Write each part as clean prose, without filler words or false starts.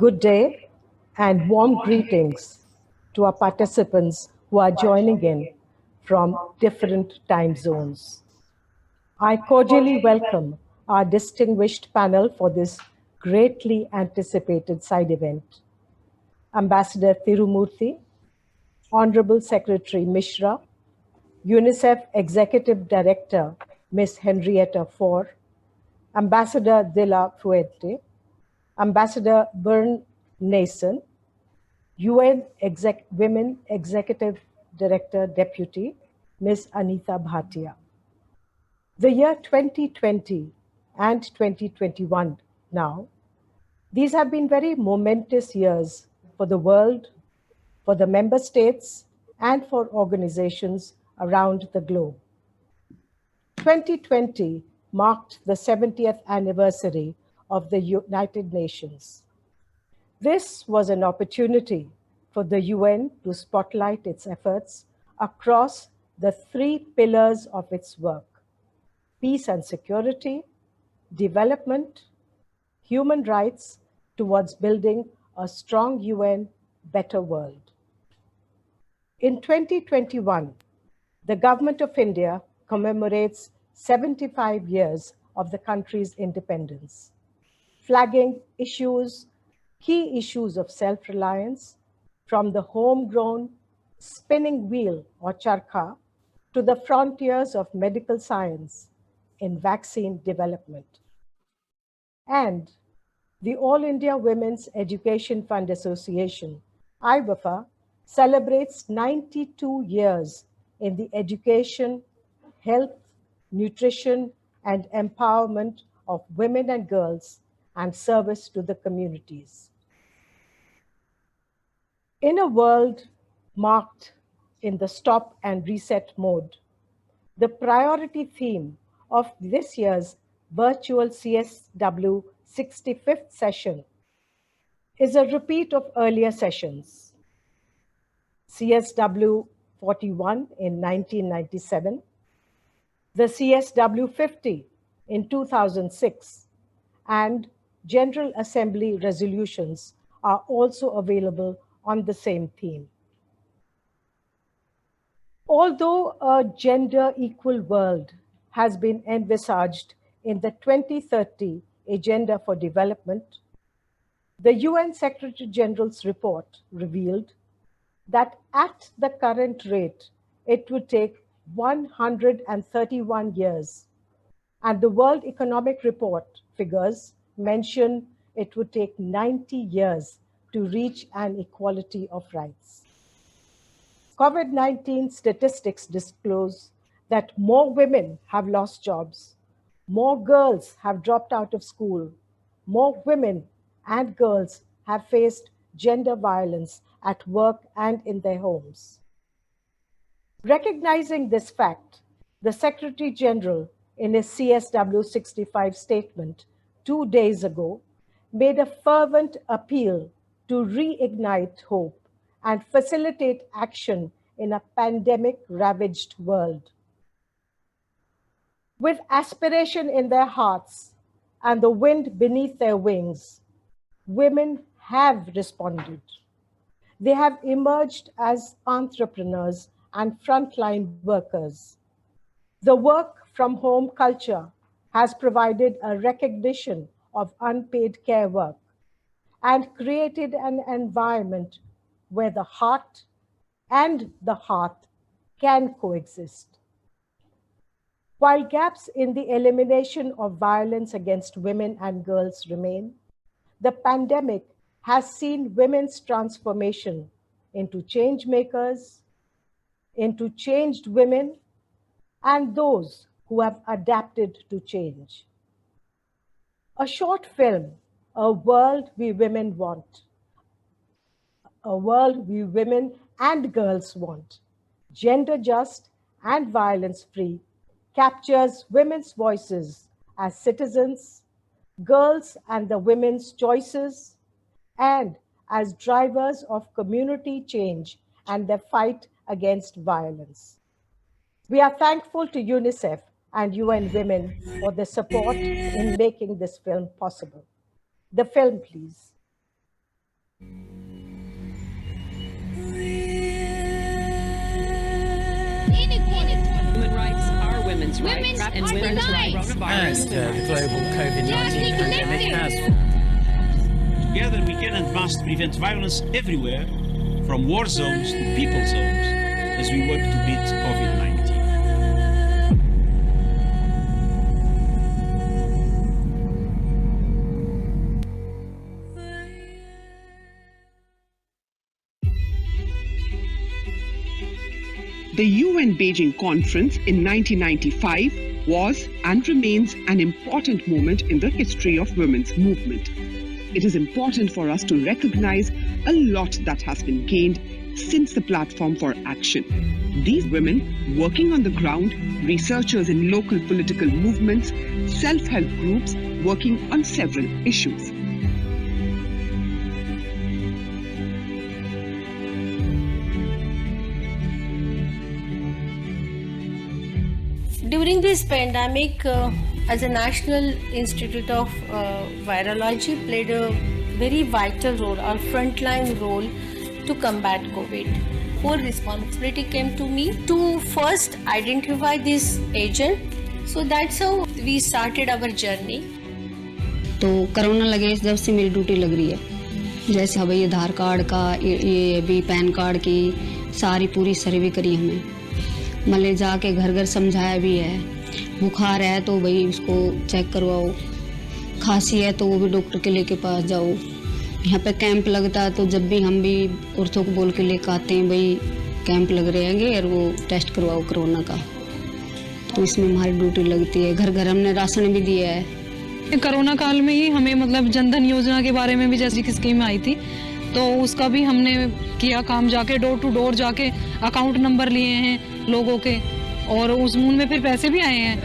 Good day and warm greetings to our participants who are joining in from different time zones. I cordially welcome our distinguished panel for this greatly anticipated side event. Ambassador Tirumurthy, Honorable Secretary Mishra, UNICEF Executive Director Ms. Henrietta Fore, Ambassador De La Fuente, Ambassador Bern Nason, UN Women Executive Director Deputy, Ms. Anita Bhatia. The year 2020 and 2021 now, these have been very momentous years for the world, for the member states, and for organizations around the globe. 2020 marked the 70th anniversary of the United Nations. This was an opportunity for the UN to spotlight its efforts across the three pillars of its work: peace and security, development, human rights, towards building a strong UN, better world. In 2021, the Government of India commemorates 75 years of the country's independence, flagging key issues of self-reliance, from the homegrown spinning wheel or charkha to the frontiers of medical science in vaccine development. And the All India Women's Education Fund Association, AIWEFA, celebrates 92 years in the education, health, nutrition, and empowerment of women and girls and service to the communities. In a world marked in the stop and reset mode, the priority theme of this year's virtual CSW 65th session is a repeat of earlier sessions. CSW 41 in 1997, the CSW 50 in 2006, and General Assembly resolutions are also available on the same theme. Although a gender equal world has been envisaged in the 2030 Agenda for Development, the UN Secretary General's report revealed that at the current rate, it would take 131 years, and the World Economic Report figures mention it would take 90 years to reach an equality of rights. COVID-19 statistics disclose that more women have lost jobs, more girls have dropped out of school, more women and girls have faced gender violence at work and in their homes. Recognizing this fact, the Secretary General, in his CSW 65 statement 2 days ago, made a fervent appeal to reignite hope and facilitate action in a pandemic-ravaged world. With aspiration in their hearts and the wind beneath their wings, women have responded. They have emerged as entrepreneurs and frontline workers. The work from home culture has provided a recognition of unpaid care work and created an environment where the heart and the hearth can coexist. While gaps in the elimination of violence against women and girls remain, the pandemic has seen women's transformation into change makers, into changed women, and those who have adapted to change. A short film, A World We Women Want, a world we women and girls want, gender just and violence free, captures women's voices as citizens, girls and the women's choices, and as drivers of community change and the fight against violence. We are thankful to UNICEF and UN Women for the support in making this film possible. The film, please. Human rights are women's rights, and women's rights As the global COVID-19 pandemic has. Together we can and must prevent violence everywhere, from war zones to people zones, as we work to beat COVID-19. The UN Beijing Conference in 1995 was and remains an important moment in the history of women's movement. It is important for us to recognize a lot that has been gained since the platform for action. These women working on the ground, researchers in local political movements, self-help groups working on several issues. During this pandemic, as a National Institute of Virology played a very vital role, or frontline role, to combat COVID. Whole responsibility came to me to first identify this agent. So that's how we started our journey. तो corona लगे जब से मेरी duty लग रही है, जैसे हवाई आधार कार्ड का, ये भी पैन कार्ड की सारी पूरी सर्वे करी हमने, मतलब जाके घर घर समझाया भी है। बुखार है तो भाई उसको चेक करवाओ, खांसी है तो वो भी डॉक्टर के लेके पास जाओ। यहाँ पे कैंप लगता है तो जब भी हम भी औरतों को बोल के लेकर आते हैं भाई कैंप लग रहे हैं और वो टेस्ट करवाओ कोरोना का, तो इसमें हमारी ड्यूटी लगती है। घर घर हमने राशन भी दिया है। कोरोना काल में ही हमें मतलब जनधन योजना के बारे में भी जैसी की स्कीम आई थी, तो उसका भी हमने किया काम, जाके डोर टू डोर जाके अकाउंट नंबर लिए हैं लोगों के, और उस मून में फिर पैसे भी आए हैं।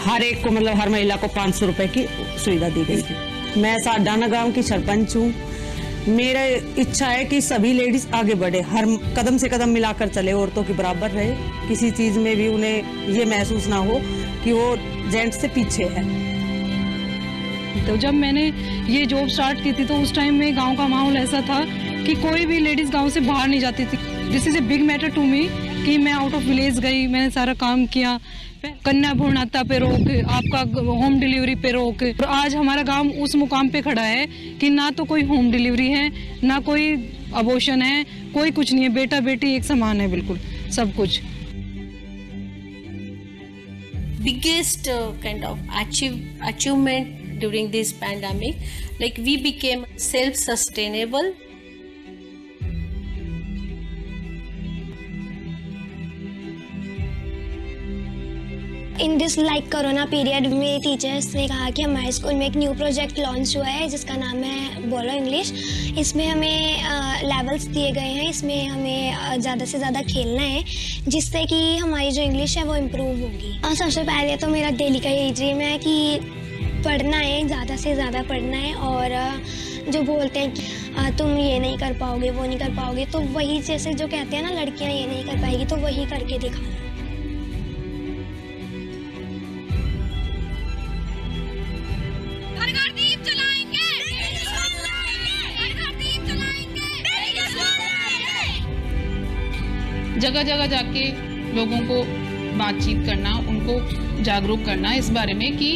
हर एक को मतलब हर महिला को 500 रुपए की सुविधा दी गई थी। मैं साडाना गांव की सरपंच हूँ। मेरा इच्छा है कि सभी लेडीज आगे बढ़े, हर कदम से कदम मिलाकर चले, औरतों के बराबर रहे, किसी चीज में भी उन्हें ये महसूस ना हो कि वो जेंट्स से पीछे है। तो जब मैंने ये जॉब स्टार्ट की थी तो उस टाइम में गांव का माहौल ऐसा था कि कोई भी लेडीज गांव से बाहर नहीं जाती थी। This is a big matter to me कि मैं आउट ऑफ विलेज गई, मैंने सारा काम किया, कन्या भ्रूणहत्या पे रोक, आपका होम डिलीवरी पे रोक, और आज हमारा गांव उस मुकाम पे खड़ा है कि ना तो कोई होम डिलीवरी है, ना कोई अबॉर्शन है, कोई कुछ नहीं है, बेटा बेटी एक समान है, बिल्कुल सब कुछ। Biggest kind of achievement during this pandemic, like we became self-sustainable. In this like corona period में टीचर्स ने कहा कि हमारे स्कूल में एक न्यू प्रोजेक्ट लॉन्च हुआ है जिसका नाम है बोलो इंग्लिश। इसमें हमें लेवल्स दिए गए हैं, इसमें हमें ज़्यादा से ज़्यादा खेलना है जिससे कि हमारी जो इंग्लिश है वो इम्प्रूव होगी। और सबसे पहले तो मेरा डेली का यही ड्रीम है कि पढ़ना है, ज़्यादा से ज़्यादा पढ़ना है, और जो बोलते हैं कि तुम ये नहीं कर पाओगे, वो नहीं कर पाओगे, तो वही जैसे जो कहते हैं ना लड़कियाँ ये नहीं कर पाएगी, तो वही करके दिखाना। जगह जगह जाके लोगों को बातचीत करना, उनको जागरूक करना इस बारे में कि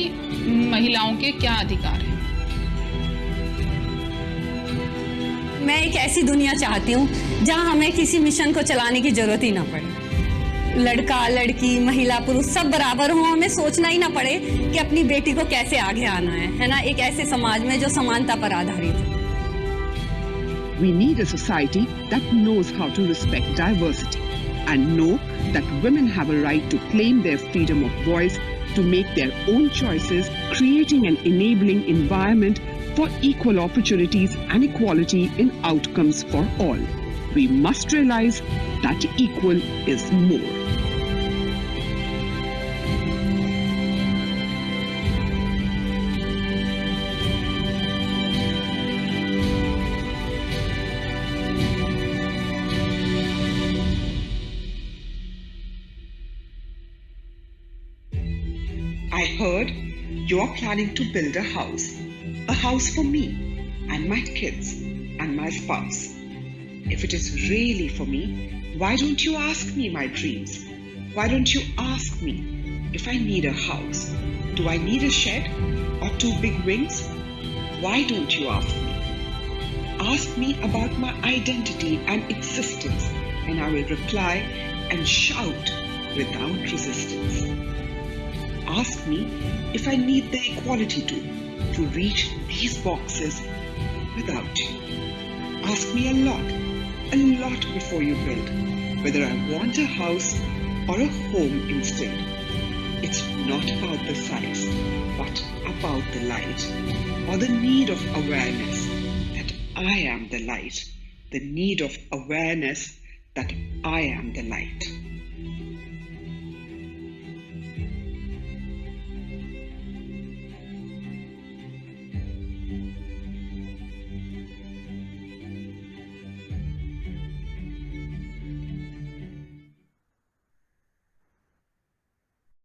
महिलाओं के क्या अधिकार हैं। मैं एक ऐसी दुनिया चाहती हूँ जहाँ हमें किसी मिशन को चलाने की जरूरत ही ना पड़े। लड़का लड़की महिला पुरुष सब बराबर हों, हमें सोचना ही ना पड़े कि अपनी बेटी को कैसे आगे आना है ना, एक ऐसे समाज में जो समानता पर आधारित है। We need a society that knows how to respect diversity and know that women have a right to claim their freedom of voice, to make their own choices, creating an enabling environment for equal opportunities and equality in outcomes for all. We must realize that equal is more. I heard you're planning to build a house for me and my kids and my spouse. If it is really for me, why don't you ask me my dreams? Why don't you ask me if I need a house? Do I need a shed or 2 big wings? Why don't you ask me? Ask me about my identity and existence, and I will reply and shout without resistance. Ask me if I need the equality to reach these boxes without you. Ask me a lot before you build, whether I want a house or a home instead. It's not about the size, but about the light, or the need of awareness that I am the light, the need of awareness that I am the light.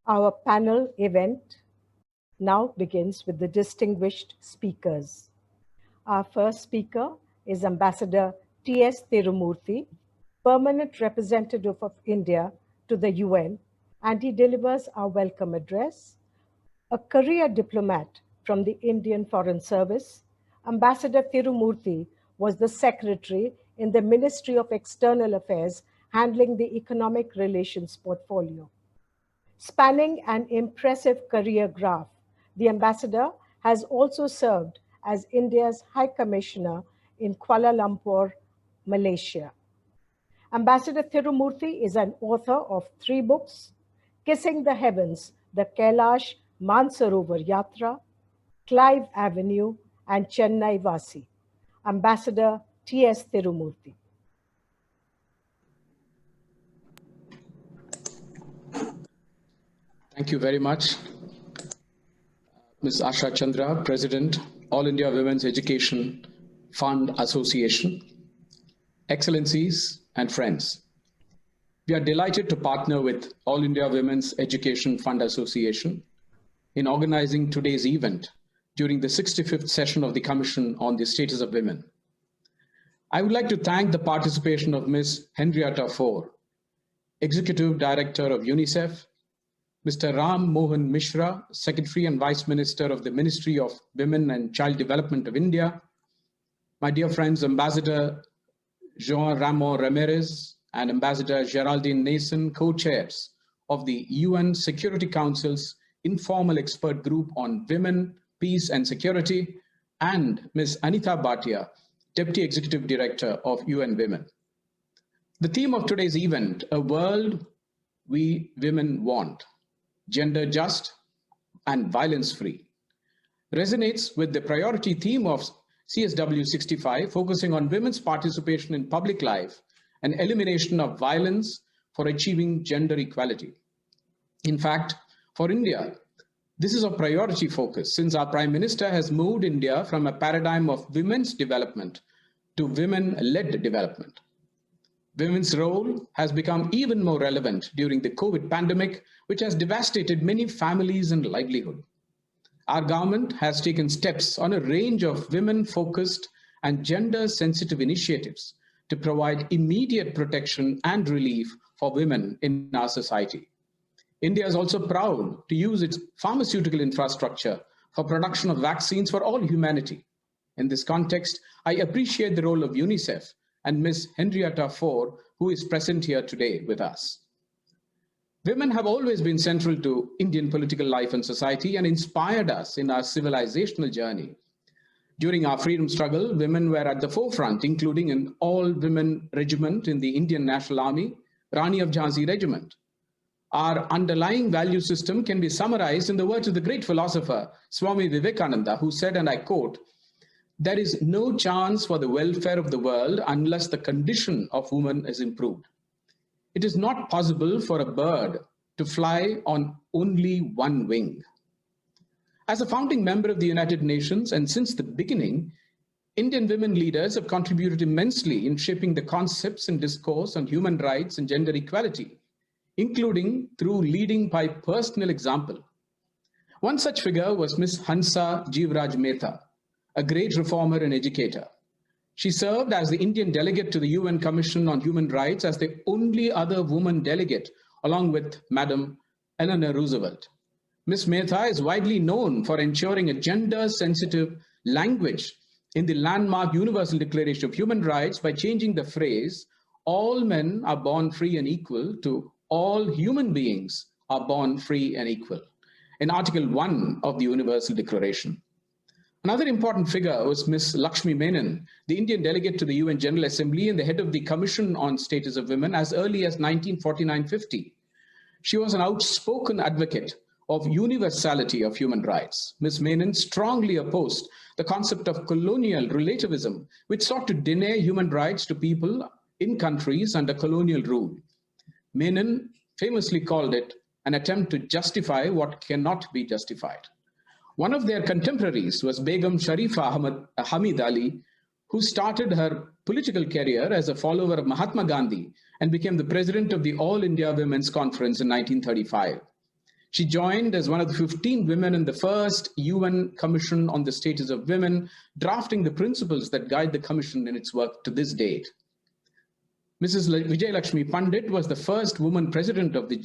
Our panel event now begins with the distinguished speakers. Our first speaker is Ambassador T.S. Tirumurthy, Permanent Representative of India to the UN, and he delivers our welcome address. A career diplomat from the Indian Foreign Service, Ambassador Tirumurthy was the secretary in the Ministry of External Affairs handling the economic relations portfolio. Spanning an impressive career graph, the ambassador has also served as India's High Commissioner in Kuala Lumpur, Malaysia. Ambassador Tirumurthy is an author of 3 books: Kissing the Heavens, the Kailash Mansarovar Yatra, Clive Avenue, and Chennai Vasi. Ambassador T.S. Tirumurthy. Thank you very much. Ms. Asha Chandra, President, All India Women's Education Fund Association. Excellencies and friends, we are delighted to partner with All India Women's Education Fund Association in organizing today's event during the 65th session of the Commission on the Status of Women. I would like to thank the participation of Ms. Henrietta Fore, Executive Director of UNICEF, Mr. Ram Mohan Mishra, Secretary and Vice Minister of the Ministry of Women and Child Development of India, my dear friends, Ambassador Jean Ramon Ramirez and Ambassador Geraldine Nason, co-chairs of the UN Security Council's informal expert group on women, peace and security, and Ms. Anita Bhatia, Deputy Executive Director of UN Women. The theme of today's event, A World We Women Want, Gender Just and Violence Free, resonates with the priority theme of CSW 65, focusing on women's participation in public life and elimination of violence for achieving gender equality. In fact, for India, this is a priority focus since our Prime Minister has moved India from a paradigm of women's development to women-led development. Women's role has become even more relevant during the COVID pandemic, which has devastated many families and livelihood. Our government has taken steps on a range of women-focused and gender-sensitive initiatives to provide immediate protection and relief for women in our society. India is also proud to use its pharmaceutical infrastructure for production of vaccines for all humanity. In this context, I appreciate the role of UNICEF and Ms. Henrietta Fore, who is present here today with us. Women have always been central to Indian political life and society and inspired us in our civilizational journey. During our freedom struggle, women were at the forefront, including an all-women regiment in the Indian National Army, Rani of Jhansi Regiment. Our underlying value system can be summarized in the words of the great philosopher, Swami Vivekananda, who said, and I quote, "There is no chance for the welfare of the world unless the condition of woman is improved. It is not possible for a bird to fly on only one wing." As a founding member of the United Nations, and since the beginning, Indian women leaders have contributed immensely in shaping the concepts and discourse on human rights and gender equality, including through leading by personal example. One such figure was Ms. Hansa Jivraj Mehta, a great reformer and educator. She served as the Indian delegate to the UN Commission on Human Rights as the only other woman delegate, along with Madam Eleanor Roosevelt. Ms. Mehta is widely known for ensuring a gender-sensitive language in the landmark Universal Declaration of Human Rights by changing the phrase, all men are born free and equal, to all human beings are born free and equal, in Article 1 of the Universal Declaration. Another important figure was Ms. Lakshmi Menon, the Indian delegate to the UN General Assembly and the head of the Commission on Status of Women as early as 1949-50. She was an outspoken advocate of universality of human rights. Ms. Menon strongly opposed the concept of colonial relativism, which sought to deny human rights to people in countries under colonial rule. Menon famously called it an attempt to justify what cannot be justified. One of their contemporaries was Begum Sharifa Hamid Ali, who started her political career as a follower of Mahatma Gandhi and became the president of the All India Women's Conference in 1935. She joined as one of the 15 women in the first UN Commission on the Status of Women, drafting the principles that guide the Commission in its work to this date. Mrs. Vijay Lakshmi Pandit was the first woman president of the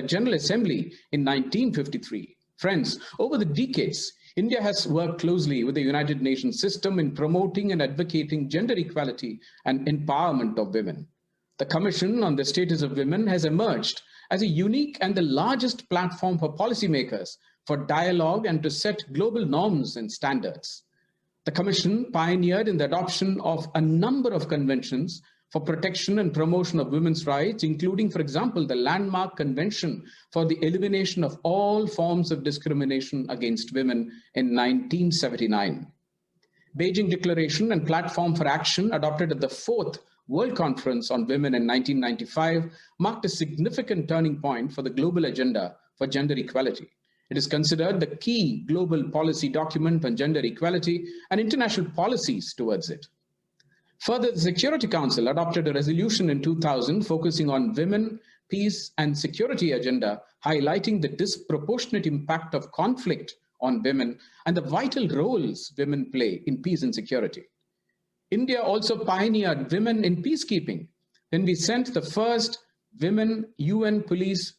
General Assembly in 1953. Friends, over the decades, India has worked closely with the United Nations system in promoting and advocating gender equality and empowerment of women. The Commission on the Status of Women has emerged as a unique and the largest platform for policymakers for dialogue and to set global norms and standards. The Commission pioneered in the adoption of a number of conventions for protection and promotion of women's rights, including, for example, the landmark Convention for the Elimination of All Forms of Discrimination Against Women in 1979. Beijing Declaration and Platform for Action, adopted at the 4th World Conference on Women in 1995, marked a significant turning point for the global agenda for gender equality. It is considered the key global policy document on gender equality and international policies towards it. Further, the Security Council adopted a resolution in 2000 focusing on women, peace, and security agenda, highlighting the disproportionate impact of conflict on women and the vital roles women play in peace and security. India also pioneered women in peacekeeping when we sent the first women UN police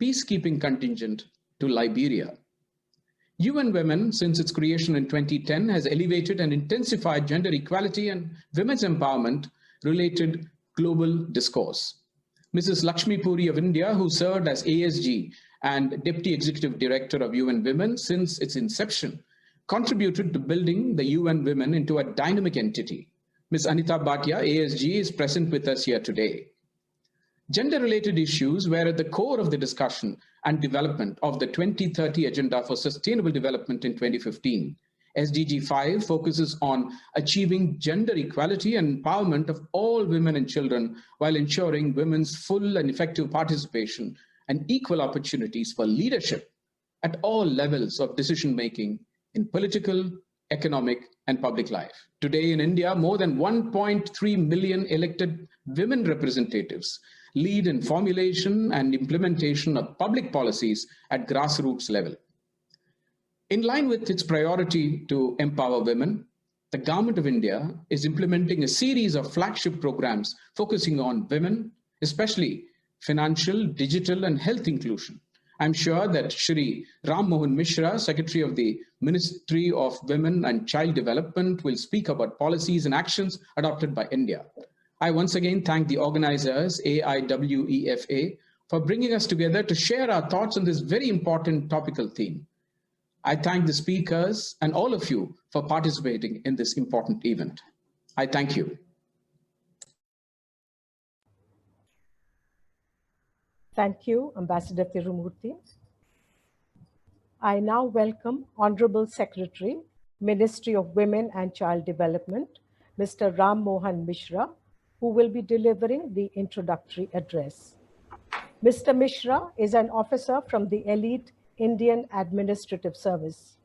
peacekeeping contingent to Liberia. UN Women, since its creation in 2010, has elevated and intensified gender equality and women's empowerment related global discourse. Mrs. Lakshmi Puri of India, who served as ASG and Deputy Executive Director of UN Women since its inception, contributed to building the UN Women into a dynamic entity. Ms. Anita Bhatia, ASG, is present with us here today. Gender-related issues were at the core of the discussion and development of the 2030 Agenda for Sustainable Development in 2015. SDG 5 focuses on achieving gender equality and empowerment of all women and children while ensuring women's full and effective participation and equal opportunities for leadership at all levels of decision-making in political, economic, and public life. Today in India, more than 1.3 million elected women representatives lead in formulation and implementation of public policies at grassroots level. In line with its priority to empower women, the Government of India is implementing a series of flagship programs focusing on women, especially financial, digital, and health inclusion. I'm sure that Shri Ram Mohan Mishra, Secretary of the Ministry of Women and Child Development, will speak about policies and actions adopted by India. I once again thank the organizers, AIWEFA, for bringing us together to share our thoughts on this very important topical theme. I thank the speakers and all of you for participating in this important event. I thank you. Thank you, Ambassador Tirumurthy. I now welcome Honorable Secretary, Ministry of Women and Child Development, Mr. Ram Mohan Mishra, who will be delivering the introductory address. Mr. Mishra is an officer from the elite Indian Administrative Service.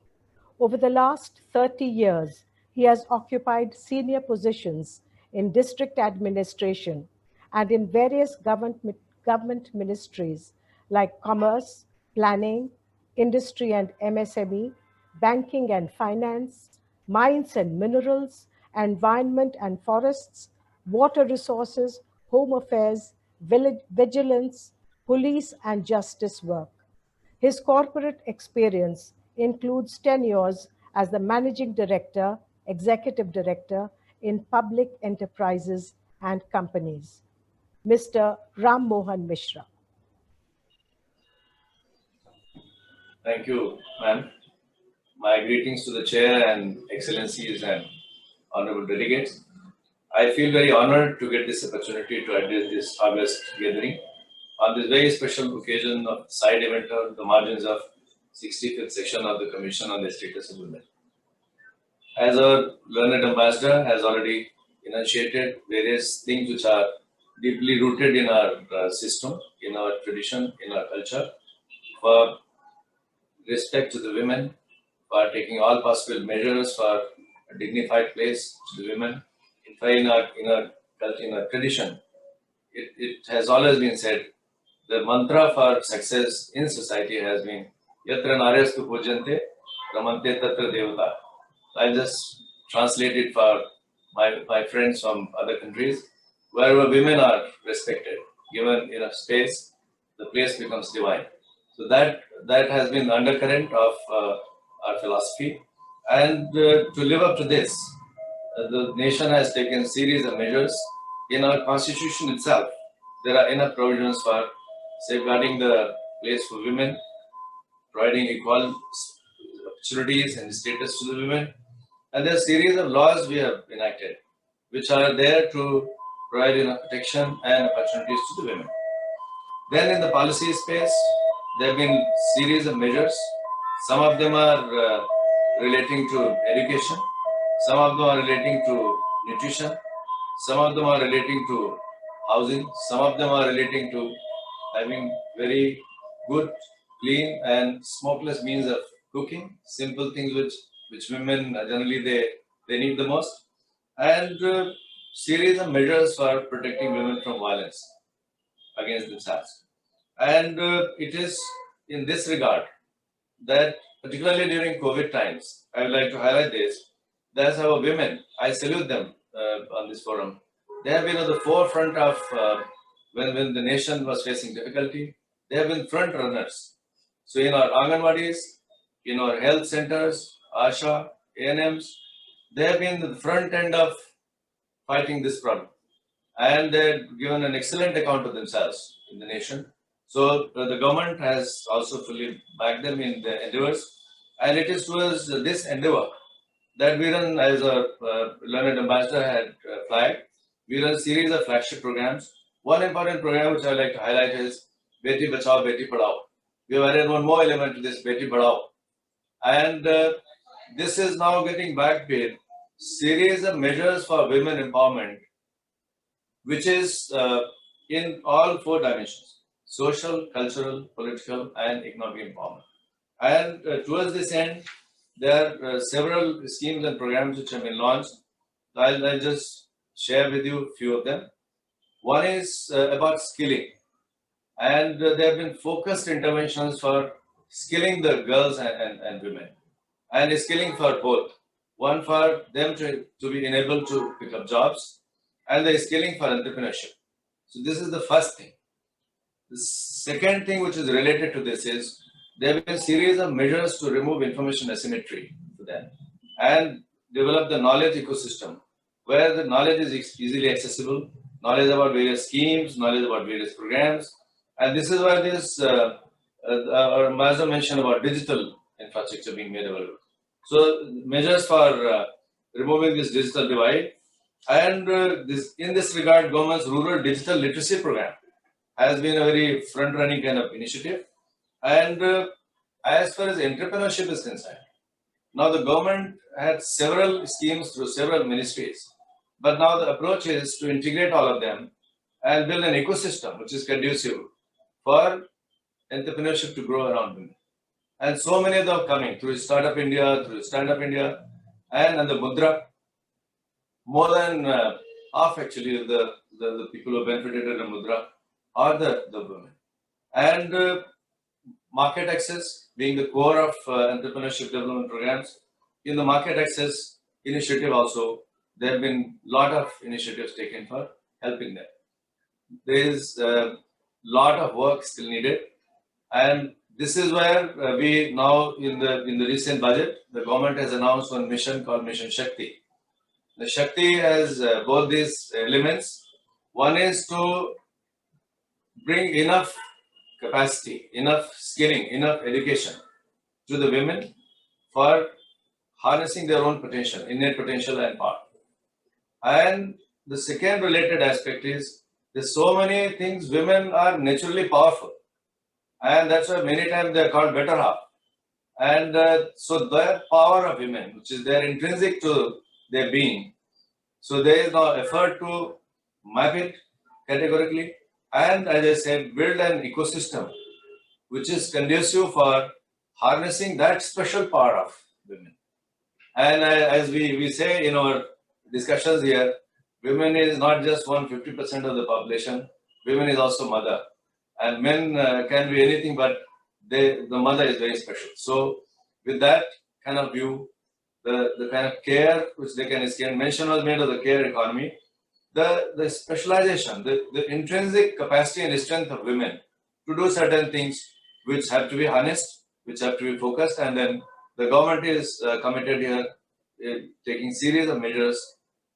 Over the last 30 years, he has occupied senior positions in district administration and in various government ministries like commerce, planning, industry and MSME, banking and finance, mines and minerals, environment and forests, water resources, home affairs, vigilance, police and justice work. His corporate experience includes tenures as the managing director, executive director in public enterprises and companies. Mr. Ram Mohan Mishra. Thank you, ma'am. My greetings to the chair and excellencies and honorable delegates. I feel very honored to get this opportunity to address this August gathering on this very special occasion of side event on the margins of 65th section of the Commission on the Status of Women. As our learned ambassador has already enunciated various things which are deeply rooted in our system, in our tradition, in our culture, for respect to the women, for taking all possible measures for a dignified place to the women. In fact, in our tradition, it has always been said, the mantra for success in society has been Yatra Naryastu Pujante Ramante Tatra Devata. I just translate it for my friends from other countries. Wherever women are respected, given enough space, the place becomes divine. So that has been the undercurrent of our philosophy. And to live up to this, the nation has taken a series of measures. In our constitution itself, there are enough provisions for safeguarding the place for women, providing equal opportunities and status to the women. And there are a series of laws we have enacted, which are there to provide protection and opportunities to the women. Then in the policy space, there have been series of measures. Some of them are relating to education. Some of them are relating to nutrition. Some of them are relating to housing. Some of them are relating to having very good, clean and smokeless means of cooking. Simple things which women generally they need the most. And series of measures for protecting women from violence against themselves. And it is in this regard that particularly during COVID times, I would like to highlight this. That's our women, I salute them on this forum. They have been at the forefront of when the nation was facing difficulty. They have been front runners. So in our Anganwadis, in our health centers, ASHA, ANMs, they have been the front end of fighting this problem. And they've given an excellent account of themselves in the nation. So the government has also fully backed them in their endeavors. And it is towards this endeavor that we run, as a learned ambassador had flagged, we run a series of flagship programs. One important program which I would like to highlight is Beti Bachao, Beti Padhao. We have added one more element to this, Beti Padhao. And this is now getting backed with series of measures for women empowerment, which is in all four dimensions: social, cultural, political, and economic empowerment. And towards this end, there are several schemes and programs which have been launched. I'll just share with you a few of them. One is about skilling. And there have been focused interventions for skilling the girls and women. And skilling for both. One for them to be enabled to pick up jobs, and the skilling for entrepreneurship. So this is the first thing. The second thing which is related to this is there have been a series of measures to remove information asymmetry for them and develop the knowledge ecosystem where the knowledge is easily accessible, knowledge about various schemes, knowledge about various programs. And this is why this, our ambassador mentioned about digital infrastructure being made available. So measures for removing this digital divide. And in this regard, government's rural digital literacy program has been a very front-running kind of initiative. And as far as entrepreneurship is concerned, now the government had several schemes through several ministries, but now the approach is to integrate all of them and build an ecosystem which is conducive for entrepreneurship to grow around women. And so many of them are coming through Startup India, through Stand Up India, and the Mudra. More than half actually of the people who benefited in the Mudra are the women. And market access being the core of entrepreneurship development programs. In the market access, initiative also, there have been a lot of initiatives taken for helping them. There is a lot of work still needed, and this is where we now in the recent budget, the government has announced one mission called Mission Shakti. The Shakti has both these elements. One is to bring enough capacity, enough skilling, enough education to the women for harnessing their own potential, innate potential and power. And the second related aspect is there's so many things, women are naturally powerful. And that's why many times they're called better half. And so the power of women, which is their intrinsic to their being. So there is now effort to map it categorically. And as I said, build an ecosystem which is conducive for harnessing that special power of women. And as we say in our discussions here, women is not just 150% of the population, women is also mother. And men can be anything, but the mother is very special. So with that kind of view, the kind of care which they can escape, mention was made of the care economy, the specialization, the intrinsic capacity and strength of women to do certain things which have to be harnessed, which have to be focused, and then the government is committed here, taking series of measures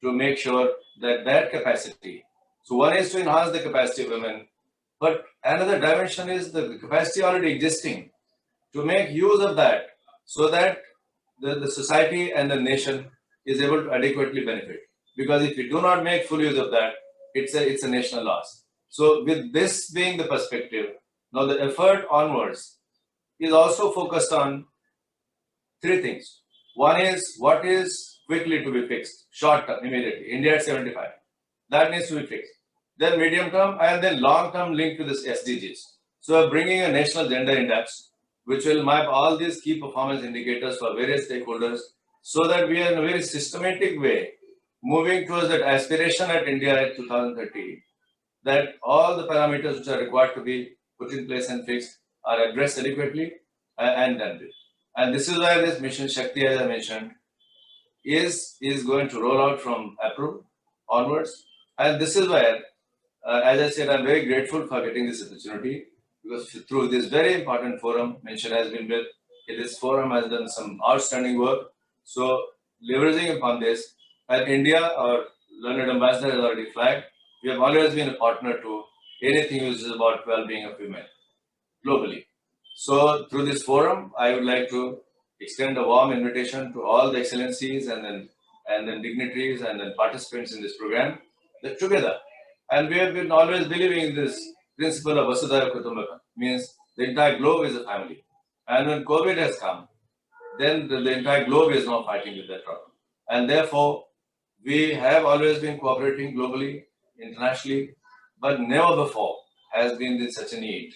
to make sure that that capacity. So one is to enhance the capacity of women, but another dimension is the capacity already existing to make use of that so that the society and the nation is able to adequately benefit. Because if we do not make full use of that, it's a national loss. So with this being the perspective, now the effort onwards is also focused on three things. One is what is quickly to be fixed, short term, immediately. India at 75. That needs to be fixed. Then medium term and then long term linked to this SDGs. So bringing a national gender index, which will map all these key performance indicators for various stakeholders so that we are in a very systematic way moving towards that aspiration at India at 2030, that all the parameters which are required to be put in place and fixed are addressed adequately and done with. And this is why this Mission Shakti, as I mentioned, is going to roll out from April onwards. And this is where, as I said, I'm very grateful for getting this opportunity, because through this very important forum, mention has been built. This forum has done some outstanding work. So leveraging upon this, and India, our learned ambassador has already flagged, we have always been a partner to anything which is about well-being of women globally. So through this forum, I would like to extend a warm invitation to all the excellencies and then dignitaries and then participants in this program, that together, and we have been always believing in this principle of Vasudhaiva Kutumbakam, means the entire globe is a family. And when COVID has come, then the entire globe is now fighting with that problem. And therefore, we have always been cooperating globally, internationally, but never before has been in such a need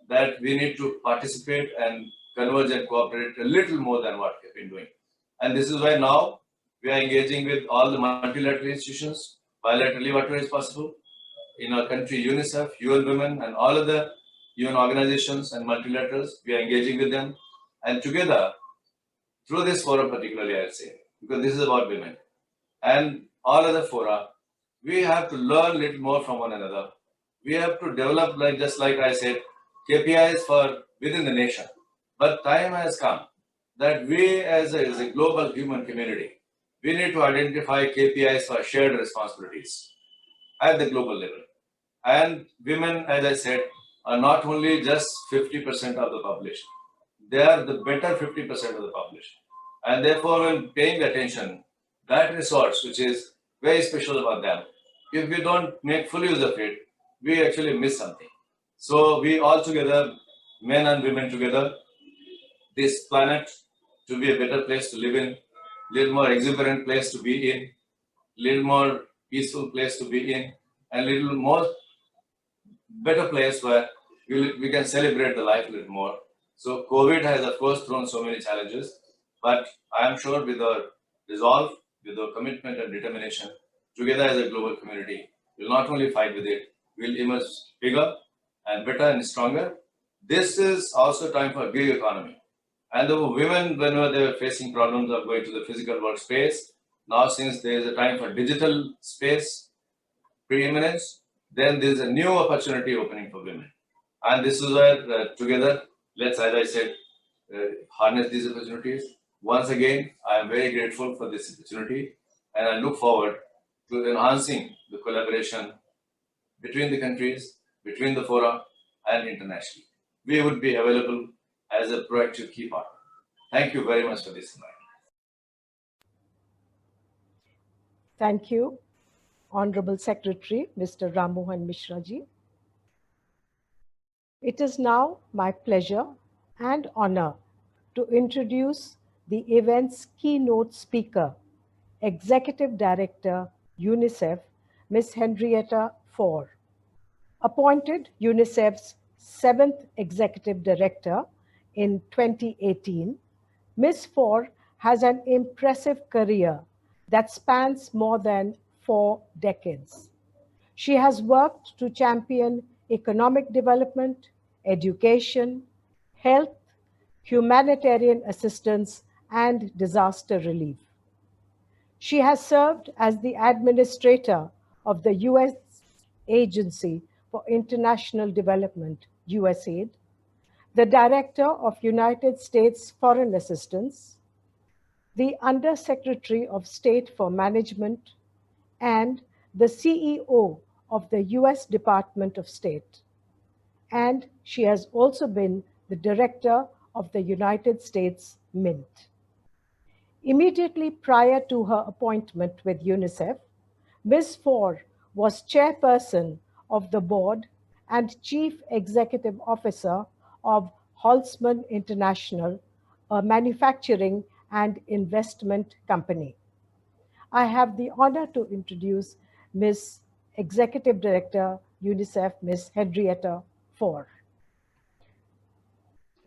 that we need to participate and converge and cooperate a little more than what we have been doing. And this is why now we are engaging with all the multilateral institutions, bilaterally, whatever is possible. In our country, UNICEF, UN Women, and all other UN organizations and multilaterals, we are engaging with them. And together, through this forum particularly, I'll say, because this is about women, and all other fora, we have to learn a little more from one another. We have to develop, just like I said, KPIs for within the nation. But time has come that we as a global human community, we need to identify KPIs for shared responsibilities at the global level. And women, as I said, are not only just 50% of the population. They are the better 50% of the population. And therefore, when paying attention, that resource, which is very special about them, if we don't make full use of it, we actually miss something. So we all together, men and women together, this planet to be a better place to live in, little more exuberant place to be in, little more peaceful place to be in, and little more better place where we can celebrate the life a little more. So COVID has, of course, thrown so many challenges, but I am sure with our resolve, with our commitment and determination, together as a global community, we'll not only fight with it, we'll emerge bigger and better and stronger. This is also time for gig economy. And the women, whenever they were facing problems of going to the physical workspace, Now, since there is a time for digital space preeminence, then there is a new opportunity opening for women. And this is where together, let's, as I said, harness these opportunities. Once again, I am very grateful for this opportunity, and I look forward to enhancing the collaboration between the countries, between the fora, and internationally. We would be available as a proactive key partner. Thank you very much for this invite. Thank you, Honorable Secretary, Mr. Ram Mohan Mishra ji. It is now my pleasure and honor to introduce the event's keynote speaker, Executive Director, UNICEF, Ms. Henrietta Fore. Appointed UNICEF's 7th Executive Director in 2018, Ms. Fore has an impressive career that spans more than 4 decades. She has worked to champion economic development, education, health, humanitarian assistance, and disaster relief. She has served as the administrator of the U.S. Agency for International Development, USAID, the Director of United States Foreign Assistance, the Undersecretary of State for Management, and the CEO of the US Department of State. And she has also been the Director of the United States Mint. Immediately prior to her appointment with UNICEF, Ms. Fore was chairperson of the board and chief executive officer of Holzman International, a manufacturing and investment company. I have the honor to introduce Ms. Executive Director, UNICEF, Ms. Henrietta Fore.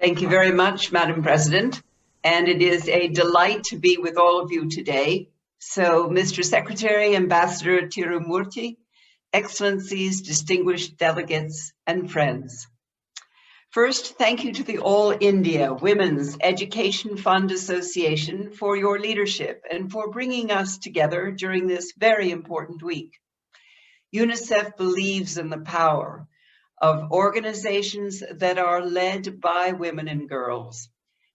Thank you very much, Madam President. And it is a delight to be with all of you today. So, Mr. Secretary, Ambassador Tirumurti, Excellencies, distinguished delegates, and friends. First, thank you to the All India Women's Education Fund Association for your leadership and for bringing us together during this very important week. UNICEF believes in the power of organizations that are led by women and girls.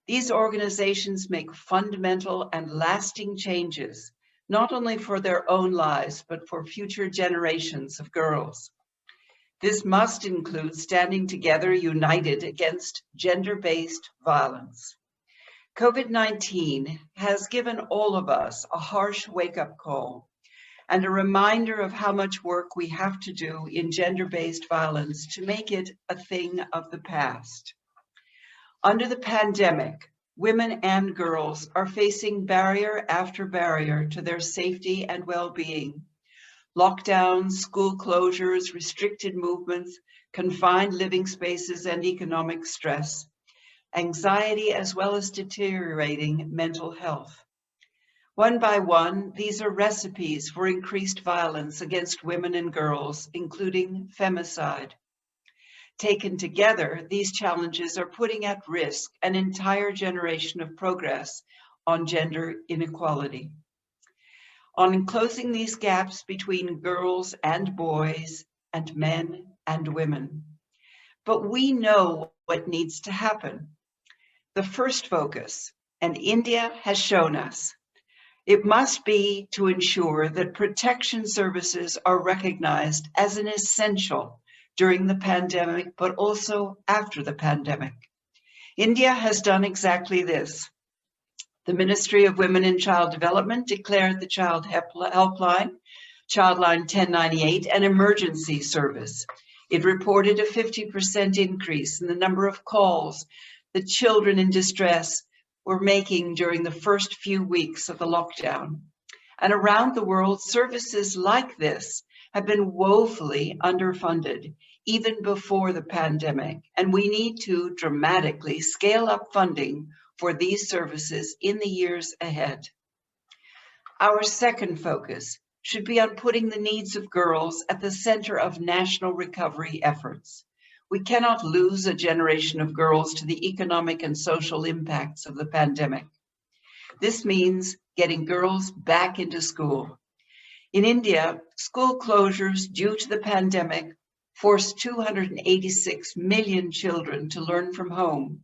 These organizations make fundamental and lasting changes, not only for their own lives, but for future generations of girls. This must include standing together united against gender-based violence. COVID-19 has given all of us a harsh wake-up call and a reminder of how much work we have to do in gender-based violence to make it a thing of the past. Under the pandemic, women and girls are facing barrier after barrier to their safety and well-being. Lockdowns, school closures, restricted movements, confined living spaces, and economic stress, anxiety, as well as deteriorating mental health. One by one, these are recipes for increased violence against women and girls, including femicide. Taken together, these challenges are putting at risk an entire generation of progress on gender inequality. On closing these gaps between girls and boys and men and women. But we know what needs to happen. The first focus, and India has shown us, it must be to ensure that protection services are recognized as an essential during the pandemic, but also after the pandemic. India has done exactly this. The Ministry of Women and Child Development declared the Child Helpline, Childline 1098, an emergency service. It reported a 50% increase in the number of calls that children in distress were making during the first few weeks of the lockdown. And around the world, services like this have been woefully underfunded, even before the pandemic, and we need to dramatically scale up funding for these services in the years ahead. Our second focus should be on putting the needs of girls at the center of national recovery efforts. We cannot lose a generation of girls to the economic and social impacts of the pandemic. This means getting girls back into school. In India, school closures due to the pandemic forced 286 million children to learn from home.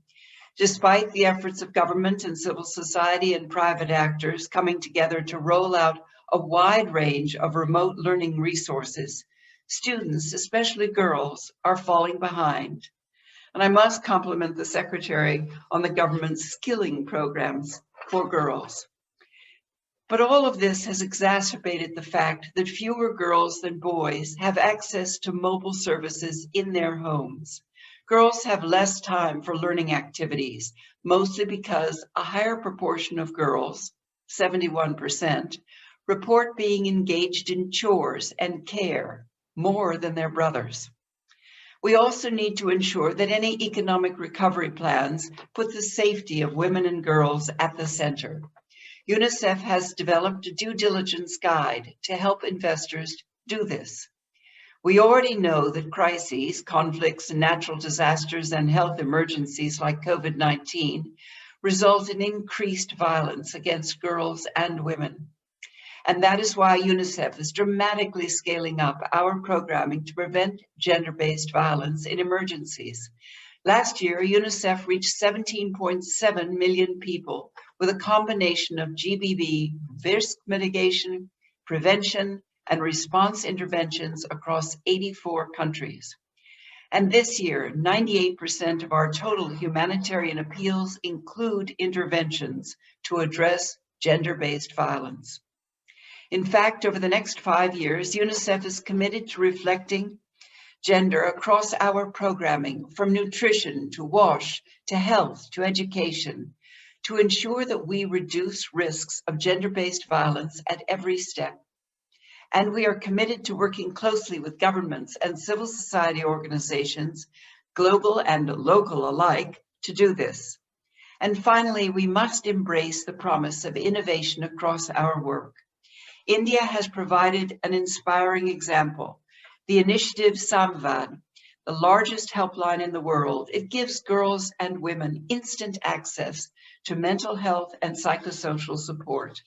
Despite the efforts of government and civil society and private actors coming together to roll out a wide range of remote learning resources, students, especially girls, are falling behind. And I must compliment the Secretary on the government's skilling programs for girls. But all of this has exacerbated the fact that fewer girls than boys have access to mobile services in their homes. Girls have less time for learning activities, mostly because a higher proportion of girls, 71%, report being engaged in chores and care more than their brothers. We also need to ensure that any economic recovery plans put the safety of women and girls at the center. UNICEF has developed a due diligence guide to help investors do this. We already know that crises, conflicts, and natural disasters and health emergencies like COVID-19 result in increased violence against girls and women. And that is why UNICEF is dramatically scaling up our programming to prevent gender-based violence in emergencies. Last year, UNICEF reached 17.7 million people with a combination of GBV risk mitigation, prevention, and response interventions across 84 countries. And this year, 98% of our total humanitarian appeals include interventions to address gender-based violence. In fact, over the next 5 years, UNICEF is committed to reflecting gender across our programming, from nutrition to WASH to health to education, to ensure that we reduce risks of gender-based violence at every step. And we are committed to working closely with governments and civil society organizations, global and local alike, to do this. And finally, we must embrace the promise of innovation across our work. India has provided an inspiring example. The initiative Samvad, the largest helpline in the world, it gives girls and women instant access to mental health and psychosocial support.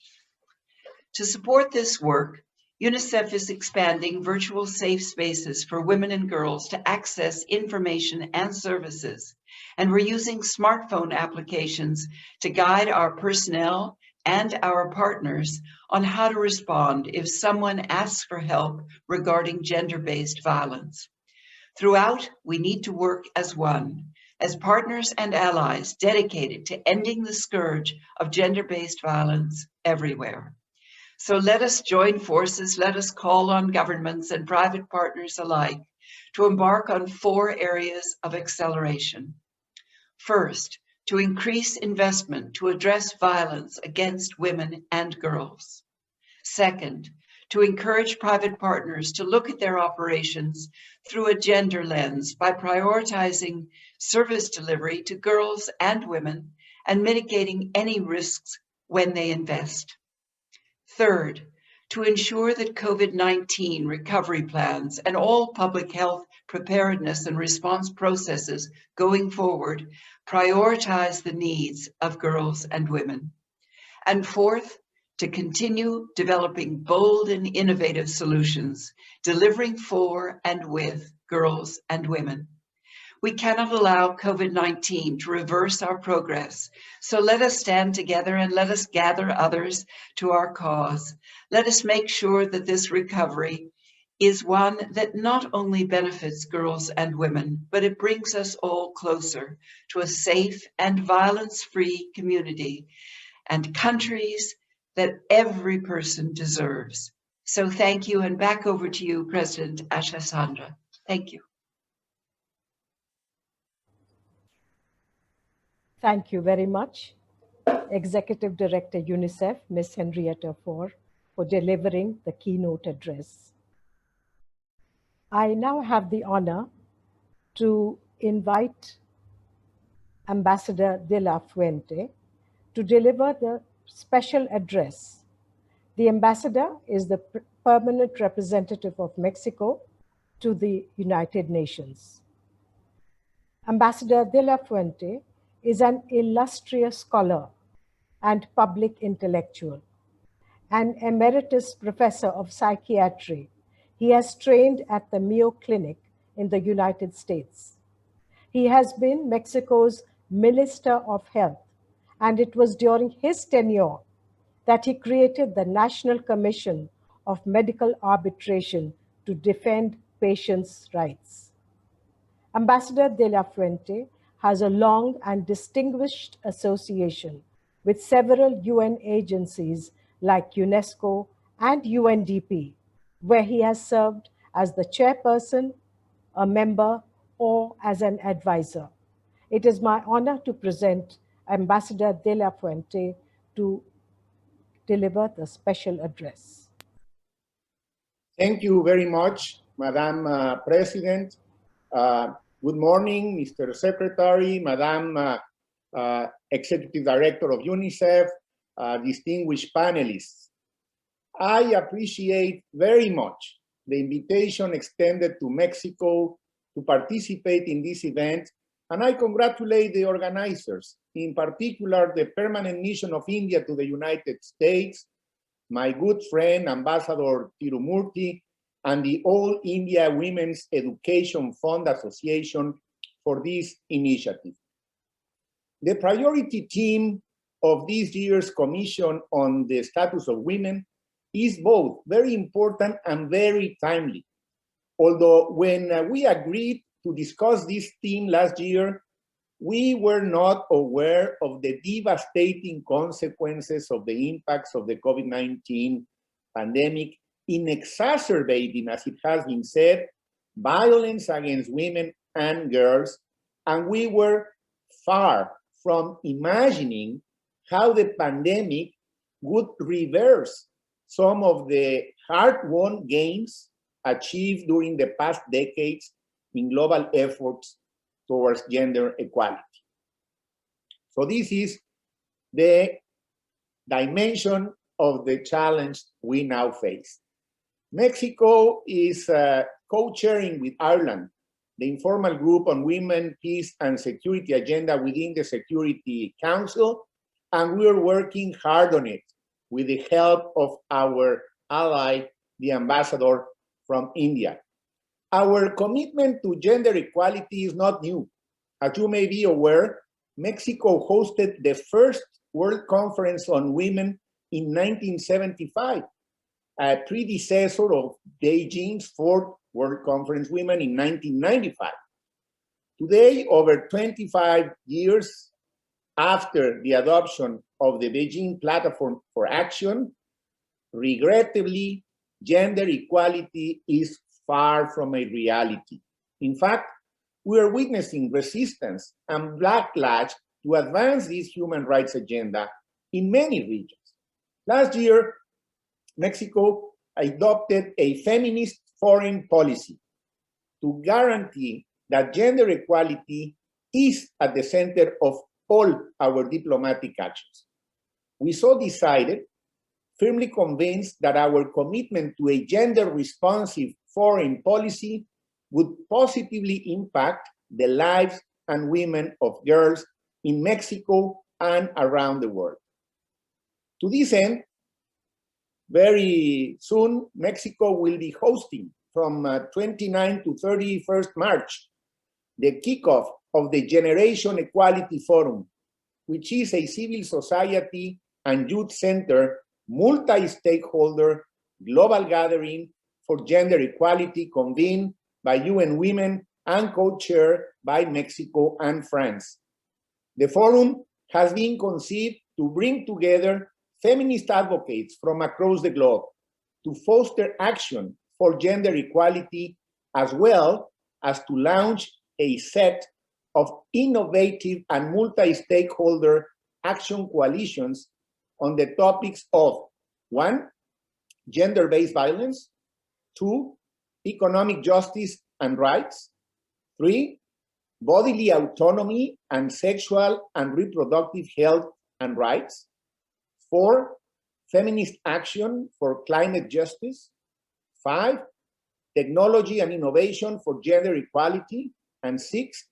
To support this work, UNICEF is expanding virtual safe spaces for women and girls to access information and services. And we're using smartphone applications to guide our personnel and our partners on how to respond if someone asks for help regarding gender-based violence. Throughout, we need to work as one, as partners and allies dedicated to ending the scourge of gender-based violence everywhere. So let us join forces, let us call on governments and private partners alike to embark on 4 areas of acceleration. First, to increase investment to address violence against women and girls. Second, to encourage private partners to look at their operations through a gender lens by prioritizing service delivery to girls and women and mitigating any risks when they invest. Third, to ensure that COVID-19 recovery plans and all public health preparedness and response processes going forward prioritize the needs of girls and women. And fourth, to continue developing bold and innovative solutions, delivering for and with girls and women. We cannot allow COVID-19 to reverse our progress. So let us stand together and let us gather others to our cause. Let us make sure that this recovery is one that not only benefits girls and women, but it brings us all closer to a safe and violence-free community and countries that every person deserves. So thank you, and back over to you, President Asha Sandra. Thank you. Thank you very much, Executive Director UNICEF, Ms. Henrietta Fore, for delivering the keynote address. I now have the honor to invite Ambassador de la Fuente to deliver the special address. The ambassador is the permanent representative of Mexico to the United Nations. Ambassador de la Fuente is an illustrious scholar and public intellectual. an emeritus professor of psychiatry. He has trained at the Mayo Clinic in the United States. He has been Mexico's Minister of Health, and it was during his tenure that he created the National Commission of Medical Arbitration to defend patients' rights. Ambassador de la Fuente has a long and distinguished association with several UN agencies like UNESCO and UNDP, where he has served as the chairperson, a member, or as an advisor. It is my honor to present Ambassador de la Fuente to deliver the special address. Thank you very much, Madam President. Good morning, Mr. Secretary, Madam Executive Director of UNICEF, distinguished panelists. I appreciate very much the invitation extended to Mexico to participate in this event, and I congratulate the organizers, in particular the Permanent Mission of India to the United States, my good friend, Ambassador Tirumurti, and the All India Women's Education Fund Association for this initiative. The priority theme of this year's Commission on the Status of Women is both very important and very timely. Although when we agreed to discuss this theme last year, we were not aware of the devastating consequences of the impacts of the COVID-19 pandemic in exacerbating, as it has been said, violence against women and girls, and we were far from imagining how the pandemic would reverse some of the hard-won gains achieved during the past decades in global efforts towards gender equality. So this is the dimension of the challenge we now face. Mexico is co-chairing with Ireland the informal group on women, peace, and security agenda within the Security Council, and we're working hard on it with the help of our ally, the ambassador from India. Our commitment to gender equality is not new. As you may be aware, Mexico hosted the first World Conference on Women in 1975, a predecessor of Beijing's fourth World Conference Women in 1995. Today, over 25 years after the adoption of the Beijing Platform for Action, regrettably, gender equality is far from a reality. In fact, we are witnessing resistance and backlash to advance this human rights agenda in many regions. Last year, Mexico adopted a feminist foreign policy to guarantee that gender equality is at the center of all our diplomatic actions. We so decided, firmly convinced that our commitment to a gender-responsive foreign policy would positively impact the lives and women of girls in Mexico and around the world. To this end, very soon, Mexico will be hosting from 29 to 31st March, the kickoff of the Generation Equality Forum, which is a civil society and youth-centered, multi-stakeholder global gathering for gender equality convened by UN Women and co-chaired by Mexico and France. The forum has been conceived to bring together feminist advocates from across the globe to foster action for gender equality, as well as to launch a set of innovative and multi-stakeholder action coalitions on the topics of 1, gender-based violence, 2, economic justice and rights, 3, bodily autonomy and sexual and reproductive health and rights, 4, feminist action for climate justice, 5, technology and innovation for gender equality, and 6,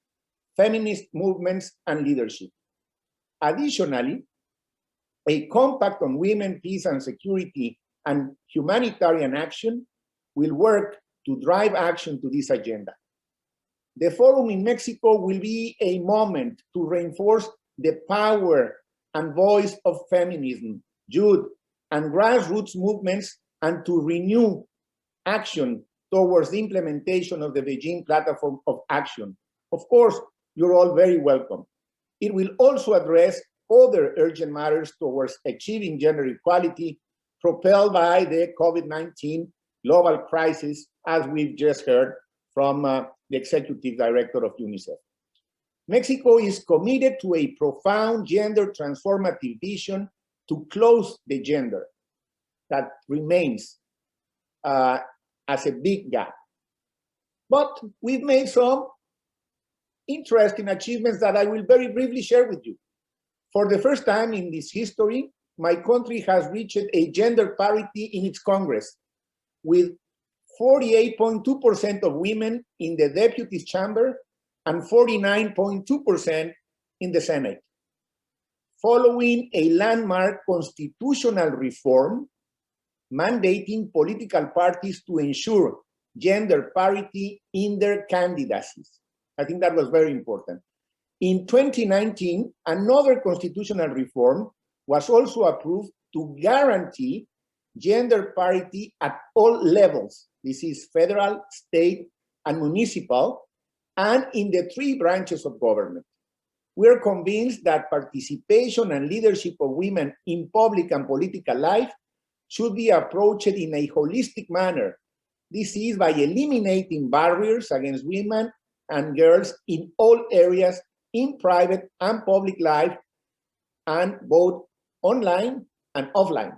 feminist movements and leadership. Additionally, A compact on women, peace and security and humanitarian action will work to drive action to this agenda. The forum in Mexico will be a moment to reinforce the power and voice of feminism, youth, and grassroots movements, and to renew action towards the implementation of the Beijing Platform of Action. Of course, you're all very welcome. It will also address other urgent matters towards achieving gender equality propelled by the COVID-19 global crisis, as we've just heard from the Executive Director of UNICEF. Mexico is committed to a profound gender transformative vision to close the gender that remains as a big gap. But we've made some interesting achievements that I will very briefly share with you. For the first time in this history, my country has reached a gender parity in its Congress, with 48.2% of women in the Deputies Chamber and 49.2% in the Senate. Following a landmark constitutional reform mandating political parties to ensure gender parity in their candidacies. I think that was very important. In 2019, another constitutional reform was also approved to guarantee gender parity at all levels. This is federal, state, and municipal, and in the three branches of government. We are convinced that participation and leadership of women in public and political life should be approached in a holistic manner. This is by eliminating barriers against women and girls in all areas, in private and public life, and both online and offline.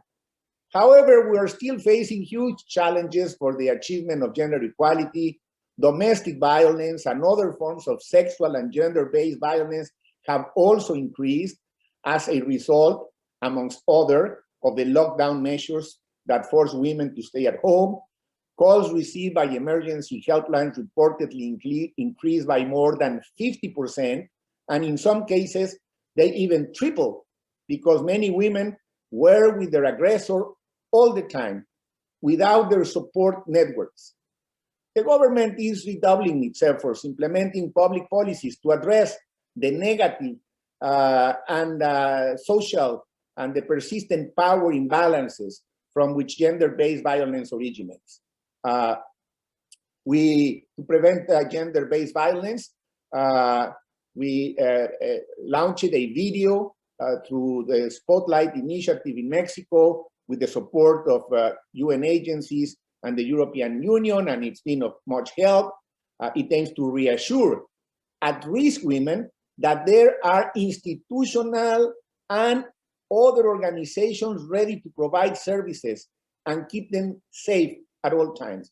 However, we are still facing huge challenges for the achievement of gender equality. Domestic violence and other forms of sexual and gender-based violence have also increased as a result, amongst other, of the lockdown measures that force women to stay at home. Calls received by emergency helplines reportedly increased by more than 50%, and in some cases, they even tripled, because many women were with their aggressor all the time, without their support networks. The government is redoubling its efforts, implementing public policies to address the negative and social and the persistent power imbalances from which gender-based violence originates. To prevent gender-based violence, we launched a video through the Spotlight Initiative in Mexico with the support of UN agencies and the European Union, and it's been of much help. It aims to reassure at-risk women that there are institutional and other organizations ready to provide services and keep them safe at all times.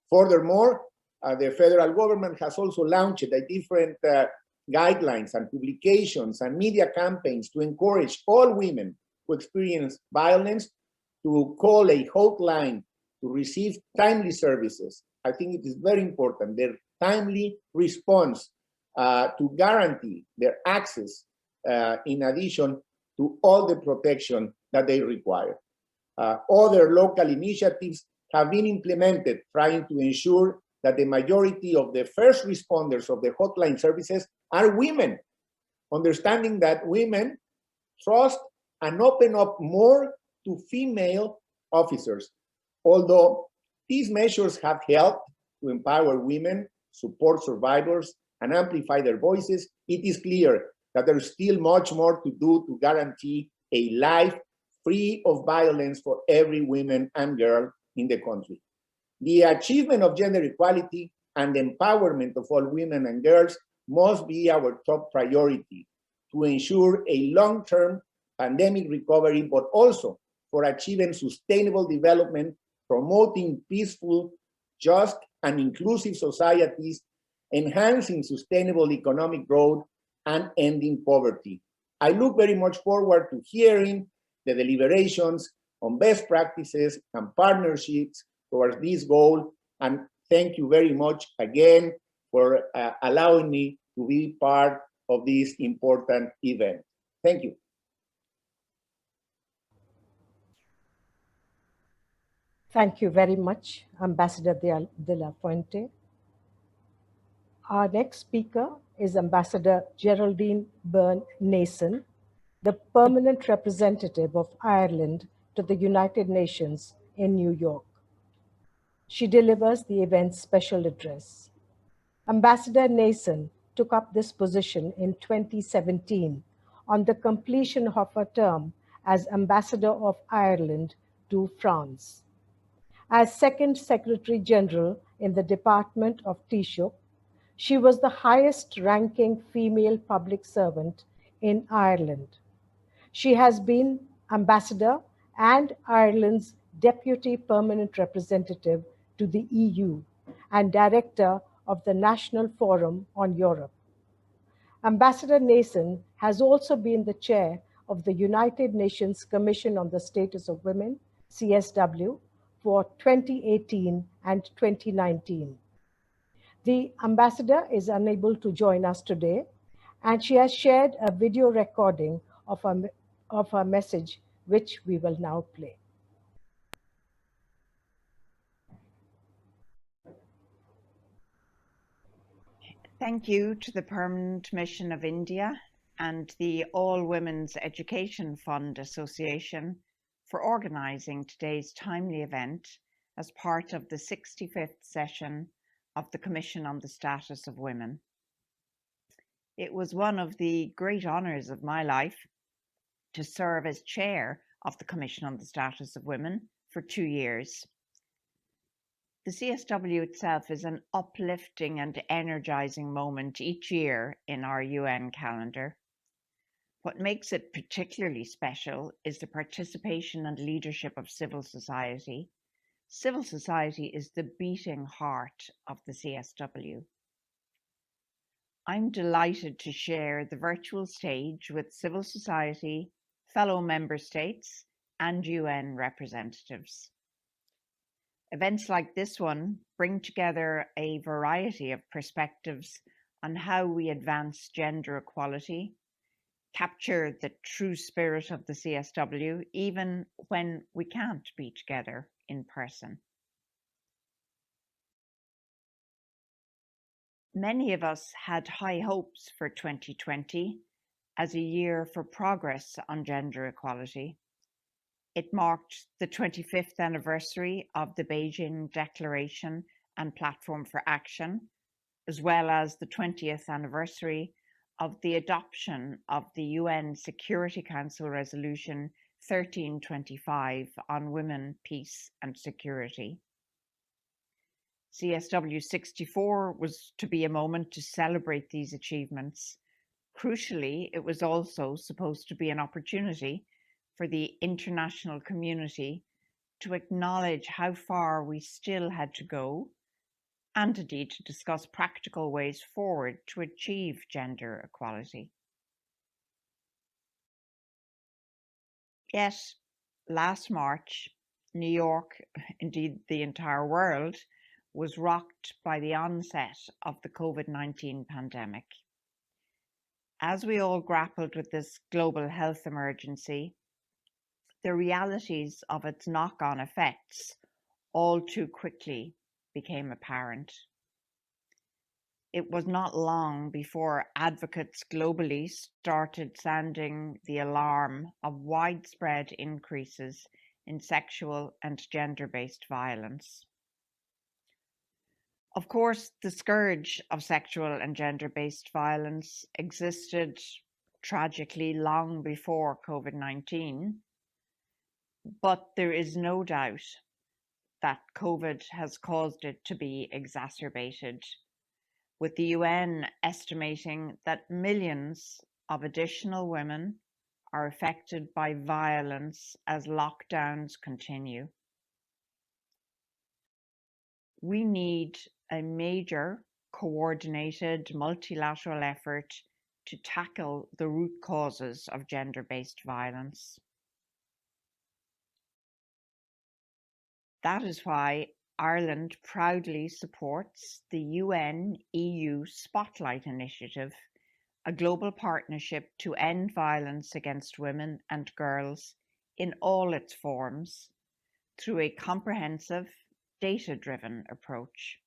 Furthermore, the federal government has also launched different guidelines and publications and media campaigns to encourage all women who experience violence to call a hotline to receive timely services. I think it is very important, their timely response to guarantee their access in addition to all the protection that they require. Other local initiatives have been implemented trying to ensure that the majority of the first responders of the hotline services are women, understanding that women trust and open up more to female officers. Although these measures have helped to empower women, support survivors, and amplify their voices, it is clear that there is still much more to do to guarantee a life free of violence for every woman and girl in the country. The achievement of gender equality and the empowerment of all women and girls must be our top priority to ensure a long-term pandemic recovery, but also for achieving sustainable development, promoting peaceful, just, and inclusive societies, enhancing sustainable economic growth, and ending poverty. I look very much forward to hearing the deliberations on best practices and partnerships towards this goal, and thank you very much again for allowing me to be part of this important event. Thank you. Thank you very much, Ambassador de la Fuente. Our next speaker is Ambassador Geraldine Byrne-Nason, the permanent representative of Ireland to the United Nations in New York. She delivers the event's special address. Ambassador Nason took up this position in 2017 on the completion of her term as Ambassador of Ireland to France. As Second Secretary General in the Department of Taoiseach, she was the highest-ranking female public servant in Ireland. She has been Ambassador and Ireland's Deputy Permanent Representative to the EU and Director of the National Forum on Europe. Ambassador Nason has also been the chair of the United Nations Commission on the Status of Women, CSW, for 2018 and 2019. The ambassador is unable to join us today, and she has shared a video recording of her message, which we will now play. Thank you to the Permanent Mission of India and the All Women's Education Fund Association for organising today's timely event as part of the 65th session of the Commission on the Status of Women. It was one of the great honours of my life to serve as chair of the Commission on the Status of Women for 2 years. The CSW itself is an uplifting and energising moment each year in our UN calendar. What makes it particularly special is the participation and leadership of civil society. Civil society is the beating heart of the CSW. I'm delighted to share the virtual stage with civil society, fellow member states, and UN representatives. Events like this one bring together a variety of perspectives on how we advance gender equality, capture the true spirit of the CSW, even when we can't be together in person. Many of us had high hopes for 2020 as a year for progress on gender equality. It marked the 25th anniversary of the Beijing Declaration and Platform for Action, as well as the 20th anniversary of the adoption of the UN Security Council Resolution 1325 on women, peace and security. CSW 64 was to be a moment to celebrate these achievements. Crucially, it was also supposed to be an opportunity for the international community to acknowledge how far we still had to go, and indeed to discuss practical ways forward to achieve gender equality. Yet, last March, New York, indeed the entire world, was rocked by the onset of the COVID-19 pandemic. As we all grappled with this global health emergency, the realities of its knock-on effects all too quickly became apparent. It was not long before advocates globally started sounding the alarm of widespread increases in sexual and gender-based violence. Of course, the scourge of sexual and gender-based violence existed tragically long before COVID-19, but there is no doubt that COVID has caused it to be exacerbated, with the UN estimating that millions of additional women are affected by violence as lockdowns continue. We need a major, coordinated, multilateral effort to tackle the root causes of gender-based violence. That is why Ireland proudly supports the UN-EU Spotlight Initiative, a global partnership to end violence against women and girls in all its forms, through a comprehensive, data-driven approach.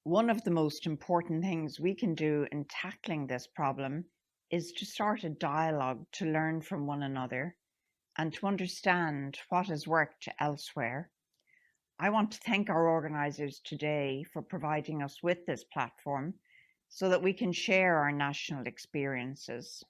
One of the most important things we can do in tackling this problem is to start a dialogue to learn from one another and to understand what has worked elsewhere. I want to thank our organisers today for providing us with this platform so that we can share our national experiences.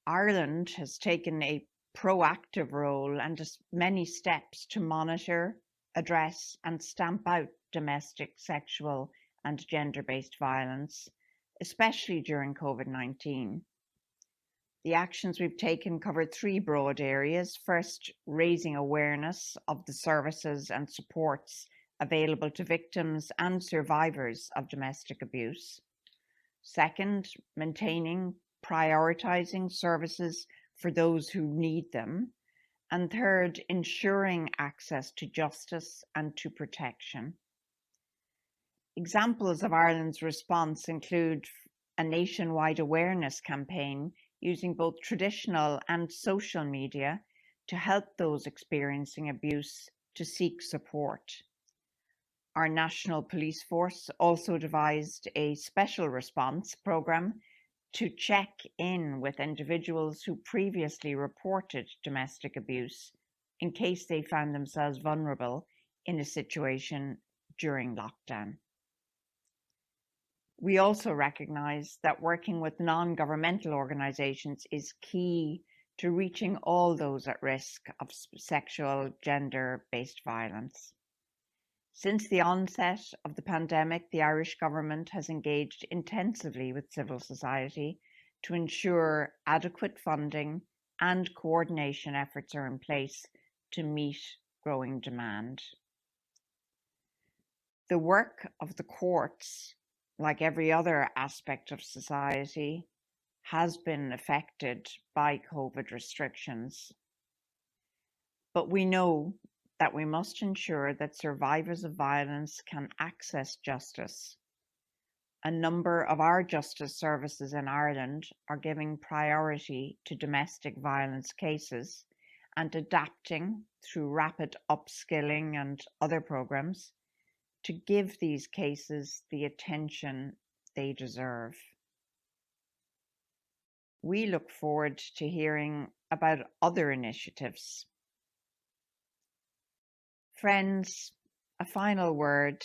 Ireland has taken a proactive role and many steps to monitor, address and stamp out domestic, sexual and gender-based violence, especially during COVID-19. The actions we've taken cover three broad areas. First, raising awareness of the services and supports available to victims and survivors of domestic abuse. Second, maintaining, prioritizing services for those who need them. And third, ensuring access to justice and to protection. Examples of Ireland's response include a nationwide awareness campaign using both traditional and social media to help those experiencing abuse to seek support. Our National Police Force also devised a special response programme to check in with individuals who previously reported domestic abuse in case they found themselves vulnerable in a situation during lockdown. We also recognise that working with non-governmental organisations is key to reaching all those at risk of sexual, gender-based violence. Since the onset of the pandemic, the Irish government has engaged intensively with civil society to ensure adequate funding and coordination efforts are in place to meet growing demand. The work of the courts, like every other aspect of society, has been affected by COVID restrictions. But we know that we must ensure that survivors of violence can access justice. A number of our justice services in Ireland are giving priority to domestic violence cases and adapting through rapid upskilling and other programs to give these cases the attention they deserve. We look forward to hearing about other initiatives. Friends, a final word.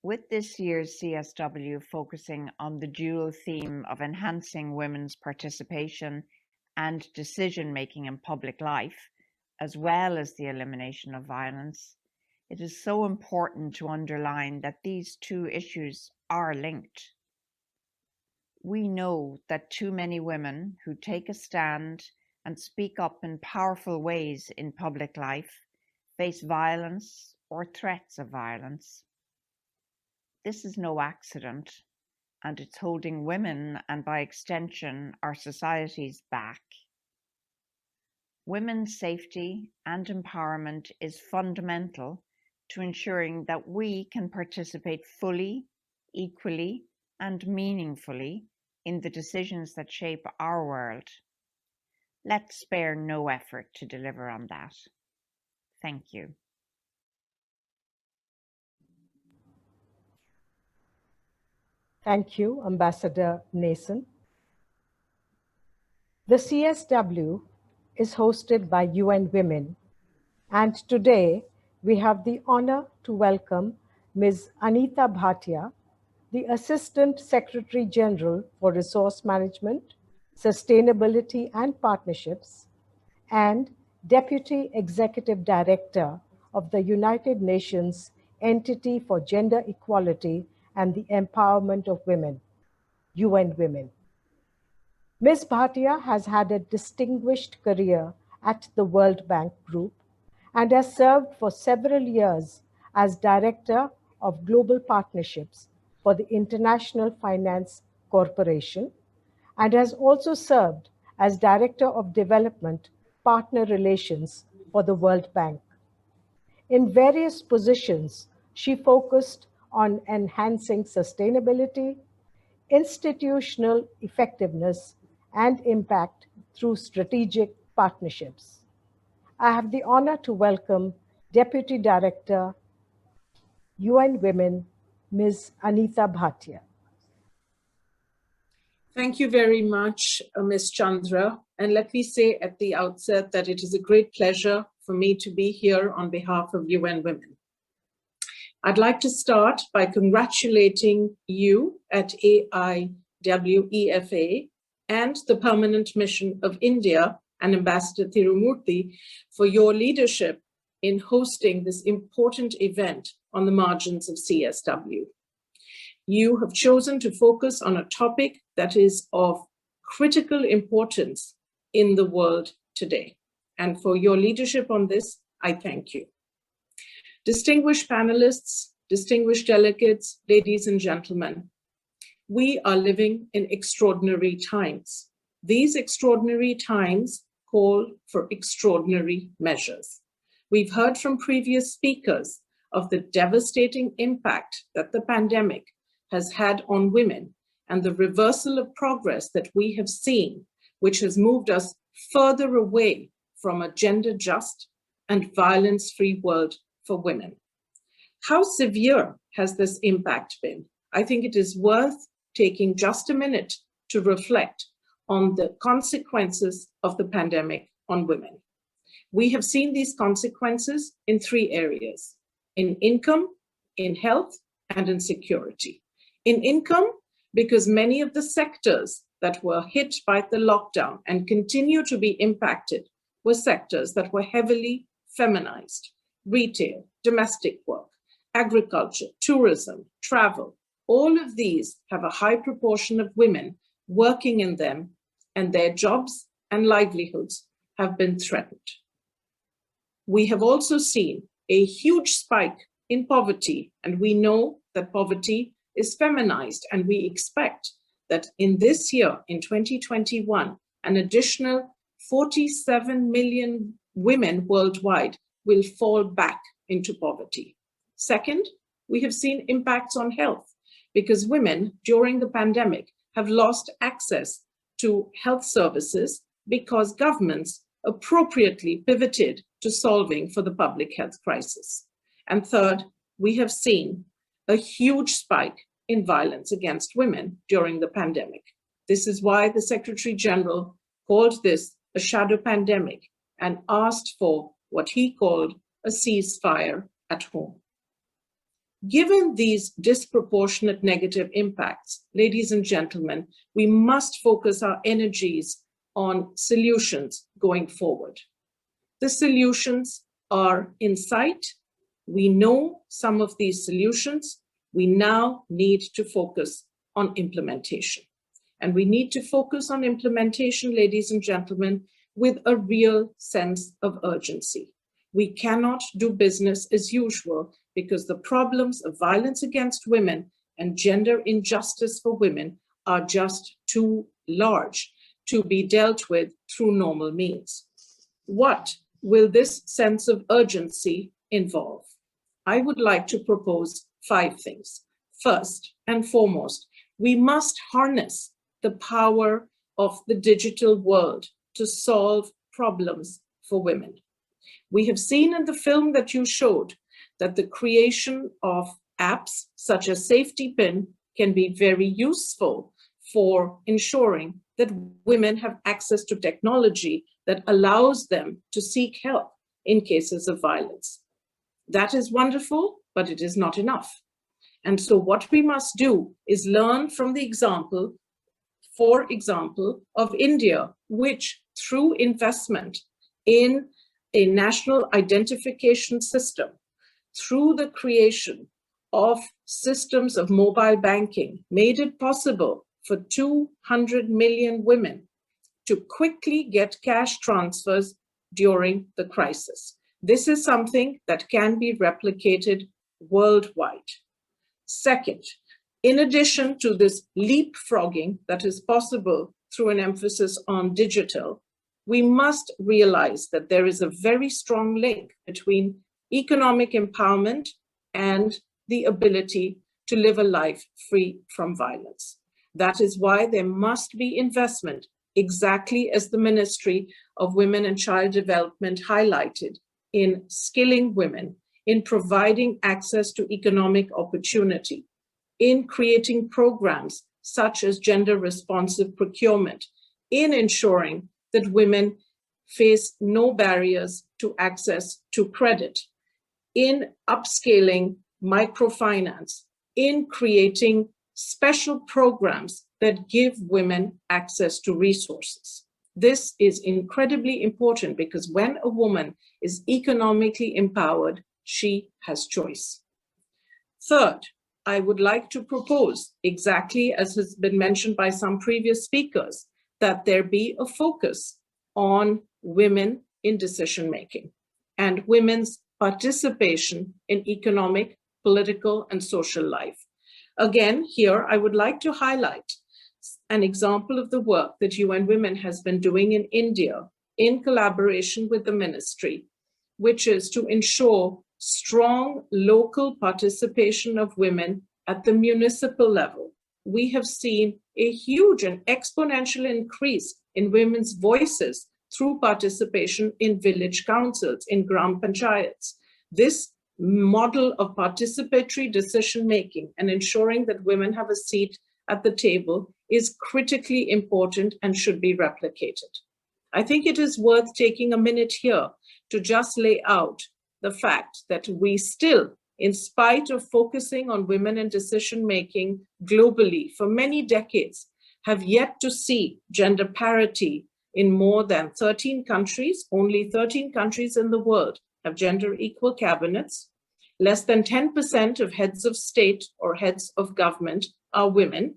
With this year's CSW focusing on the dual theme of enhancing women's participation and decision-making in public life, as well as the elimination of violence, it is so important to underline that these two issues are linked. We know that too many women who take a stand and speak up in powerful ways in public life face violence or threats of violence. This is no accident, and it's holding women and by extension our societies back. Women's safety and empowerment is fundamental to ensuring that we can participate fully, equally, and meaningfully in the decisions that shape our world. Let's spare no effort to deliver on that. Thank you. Thank you, Ambassador Nason. The CSW is hosted by UN Women, and today we have the honor to welcome Ms. Anita Bhatia, the Assistant Secretary General for Resource Management, Sustainability and Partnerships, and Deputy Executive Director of the United Nations Entity for Gender Equality and the Empowerment of Women, UN Women. Ms. Bhatia has had a distinguished career at the World Bank Group and has served for several years as Director of Global Partnerships for the International Finance Corporation and has also served as Director of Development Partner Relations for the World Bank. In various positions, she focused on enhancing sustainability, institutional effectiveness, and impact through strategic partnerships. I have the honor to welcome Deputy Director, UN Women, Ms. Anita Bhatia. Thank you very much, Ms. Chandra. And let me say at the outset that it is a great pleasure for me to be here on behalf of UN Women. I'd like to start by congratulating you at AIWEFA and the Permanent Mission of India and Ambassador Tirumurthy for your leadership in hosting this important event on the margins of CSW. You have chosen to focus on a topic that is of critical importance in the world today. And for your leadership on this, I thank you. Distinguished panelists, distinguished delegates, ladies and gentlemen, we are living in extraordinary times. These extraordinary times call for extraordinary measures. We've heard from previous speakers of the devastating impact that the pandemic has had on women and the reversal of progress that we have seen, which has moved us further away from a gender-just and violence-free world for women. How severe has this impact been? I think it is worth taking just a minute to reflect on the consequences of the pandemic on women. We have seen these consequences in three areas: in income, in health, and in security. In income, because many of the sectors that were hit by the lockdown and continue to be impacted were sectors that were heavily feminized: retail, domestic work, agriculture, tourism, travel. All of these have a high proportion of women working in them, and their jobs and livelihoods have been threatened. We have also seen a huge spike in poverty, and we know that poverty is feminized, and we expect that in this year, in 2021, an additional 47 million women worldwide will fall back into poverty. Second, we have seen impacts on health because women during the pandemic have lost access to health services because governments appropriately pivoted to solving for the public health crisis. And third, we have seen a huge spike in violence against women during the pandemic. This is why the Secretary General called this a shadow pandemic and asked for what he called a ceasefire at home. Given these disproportionate negative impacts, ladies and gentlemen, we must focus our energies on solutions going forward. The solutions are in sight. We know some of these solutions. We now need to focus on implementation. And we need to focus on implementation, ladies and gentlemen, with a real sense of urgency. We cannot do business as usual because the problems of violence against women and gender injustice for women are just too large to be dealt with through normal means. What will this sense of urgency involve? I would like to propose 5 things. First and foremost, we must harness the power of the digital world to solve problems for women. We have seen in the film that you showed that the creation of apps such as Safety Pin can be very useful for ensuring that women have access to technology that allows them to seek help in cases of violence. That is wonderful, but it is not enough. And so what we must do is learn from the example, for example, of India, which through investment in a national identification system, through the creation of systems of mobile banking, made it possible for 200 million women to quickly get cash transfers during the crisis. This is something that can be replicated worldwide. Second, in addition to this leapfrogging that is possible through an emphasis on digital, we must realize that there is a very strong link between economic empowerment and the ability to live a life free from violence. That is why there must be investment exactly as the Ministry of Women and Child Development highlighted, in skilling women, in providing access to economic opportunity, in creating programs such as gender-responsive procurement, in ensuring that women face no barriers to access to credit, in upscaling microfinance, in creating special programs that give women access to resources. This is incredibly important because when a woman is economically empowered, she has choice. Third, I would like to propose, exactly as has been mentioned by some previous speakers, that there be a focus on women in decision-making and women's participation in economic, political, and social life. Again, here I would like to highlight an example of the work that UN Women has been doing in India in collaboration with the ministry, which is to ensure strong local participation of women at the municipal level. We have seen a huge and exponential increase in women's voices through participation in village councils, in Gram Panchayats. This model of participatory decision-making and ensuring that women have a seat at the table is critically important and should be replicated. I think it is worth taking a minute here to just lay out the fact that we still, in spite of focusing on women in decision-making globally for many decades, have yet to see gender parity in more than 13 countries. Only 13 countries in the world have gender equal cabinets. Less than 10% of heads of state or heads of government are women.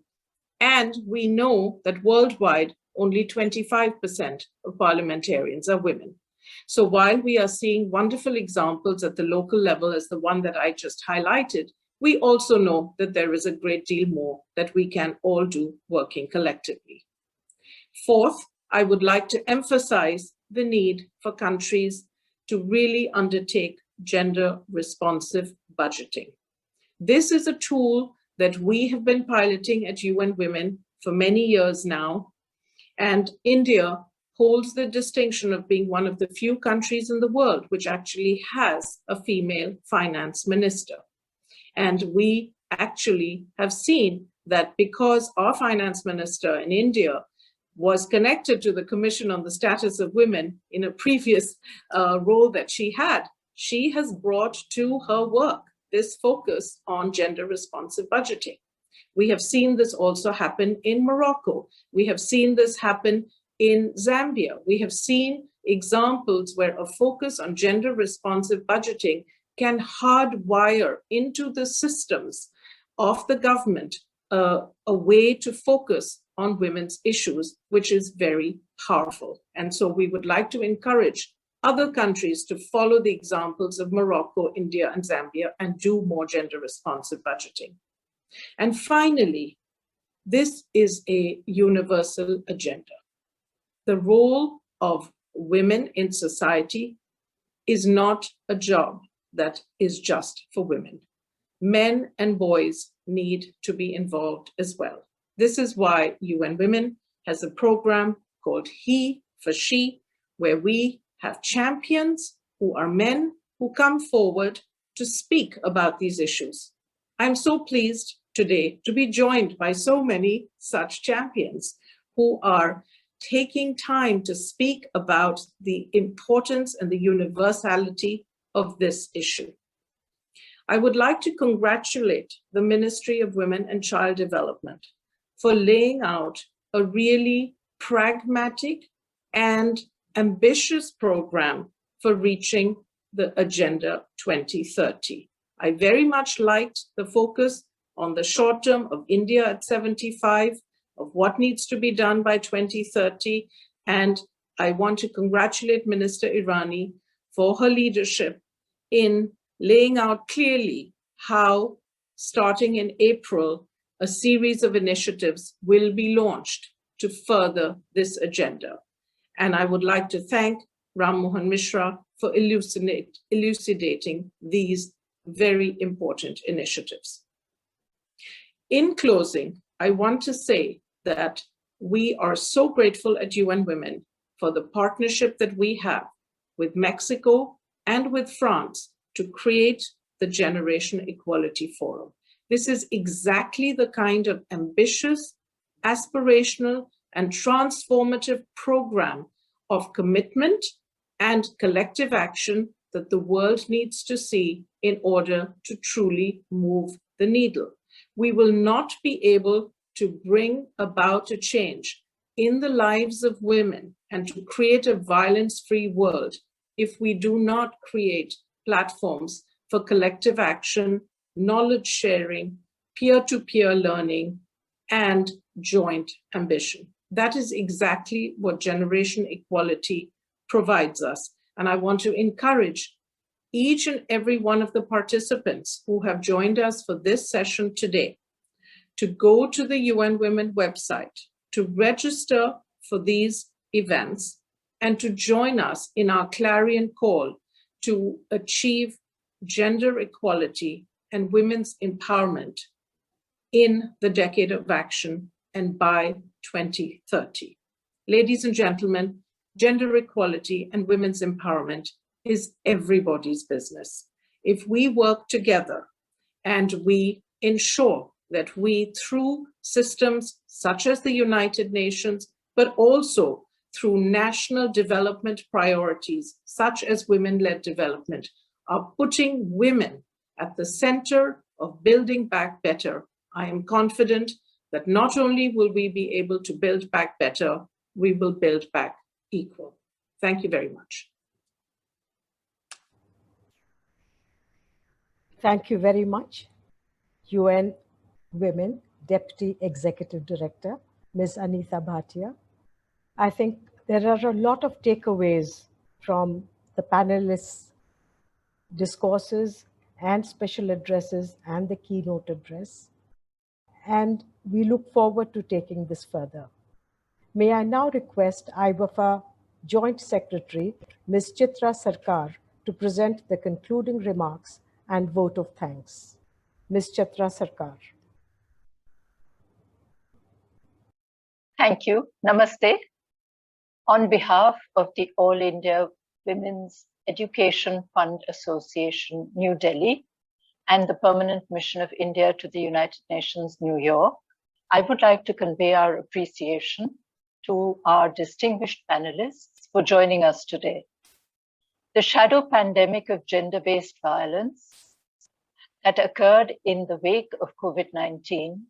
And we know that worldwide, only 25% of parliamentarians are women. So while we are seeing wonderful examples at the local level as the one that I just highlighted, we also know that there is a great deal more that we can all do working collectively. Fourth, I would like to emphasize the need for countries to really undertake gender responsive budgeting. This is a tool that we have been piloting at UN Women for many years now, and India holds the distinction of being one of the few countries in the world which actually has a female finance minister. And we actually have seen that because our finance minister in India was connected to the Commission on the Status of Women in a previous role that she has brought to her work this focus on gender responsive budgeting. We have seen this also happen in Morocco. We have seen this happen in Zambia. We have seen examples where a focus on gender responsive budgeting can hardwire into the systems of the government a way to focus on women's issues, which is very powerful. And so we would like to encourage other countries to follow the examples of Morocco, India, and Zambia and do more gender responsive budgeting. And finally, this is a universal agenda. The role of women in society is not a job that is just for women. Men and boys need to be involved as well. This is why UN Women has a program called He for She, where we have champions who are men who come forward to speak about these issues. I'm so pleased today to be joined by so many such champions who are taking time to speak about the importance and the universality of this issue. I would like to congratulate the Ministry of Women and Child Development for laying out a really pragmatic and ambitious program for reaching the Agenda 2030. I very much liked the focus on the short term of India at 75, of what needs to be done by 2030. And I want to congratulate Minister Irani for her leadership in laying out clearly how, starting in April, a series of initiatives will be launched to further this agenda. And I would like to thank Ram Mohan Mishra for elucidating these very important initiatives. In closing, I want to say that We are so grateful at UN Women for the partnership that we have with Mexico and with France to create the Generation Equality Forum. This is exactly the kind of ambitious, aspirational, and transformative program of commitment and collective action that the world needs to see in order to truly move the needle. We will not be able to bring about a change in the lives of women and to create a violence-free world if we do not create platforms for collective action, knowledge sharing, peer-to-peer learning, and joint ambition. That is exactly what Generation Equality provides us. And I want to encourage each and every one of the participants who have joined us for this session today to go to the UN Women website, to register for these events, and to join us in our clarion call to achieve gender equality and women's empowerment in the decade of action and by 2030. Ladies and gentlemen, gender equality and women's empowerment is everybody's business. If we work together and we ensure that we, through systems such as the United Nations, but also through national development priorities, such as women-led development, are putting women at the center of building back better, I am confident that not only will we be able to build back better, we will build back equal. Thank you very much. Thank you very much, UN Women Deputy Executive Director, Ms. Anita Bhatia. I think there are a lot of takeaways from the panelists' discourses and special addresses and the keynote address. And we look forward to taking this further. May I now request AIWEFA Joint Secretary, Ms. Chitra Sarkar, to present the concluding remarks and vote of thanks. Ms. Chitra Sarkar. Thank you. Namaste. On behalf of the All India Women's Education Fund Association, New Delhi, and the Permanent Mission of India to the United Nations, New York, I would like to convey our appreciation to our distinguished panelists for joining us today. The shadow pandemic of gender-based violence that occurred in the wake of COVID-19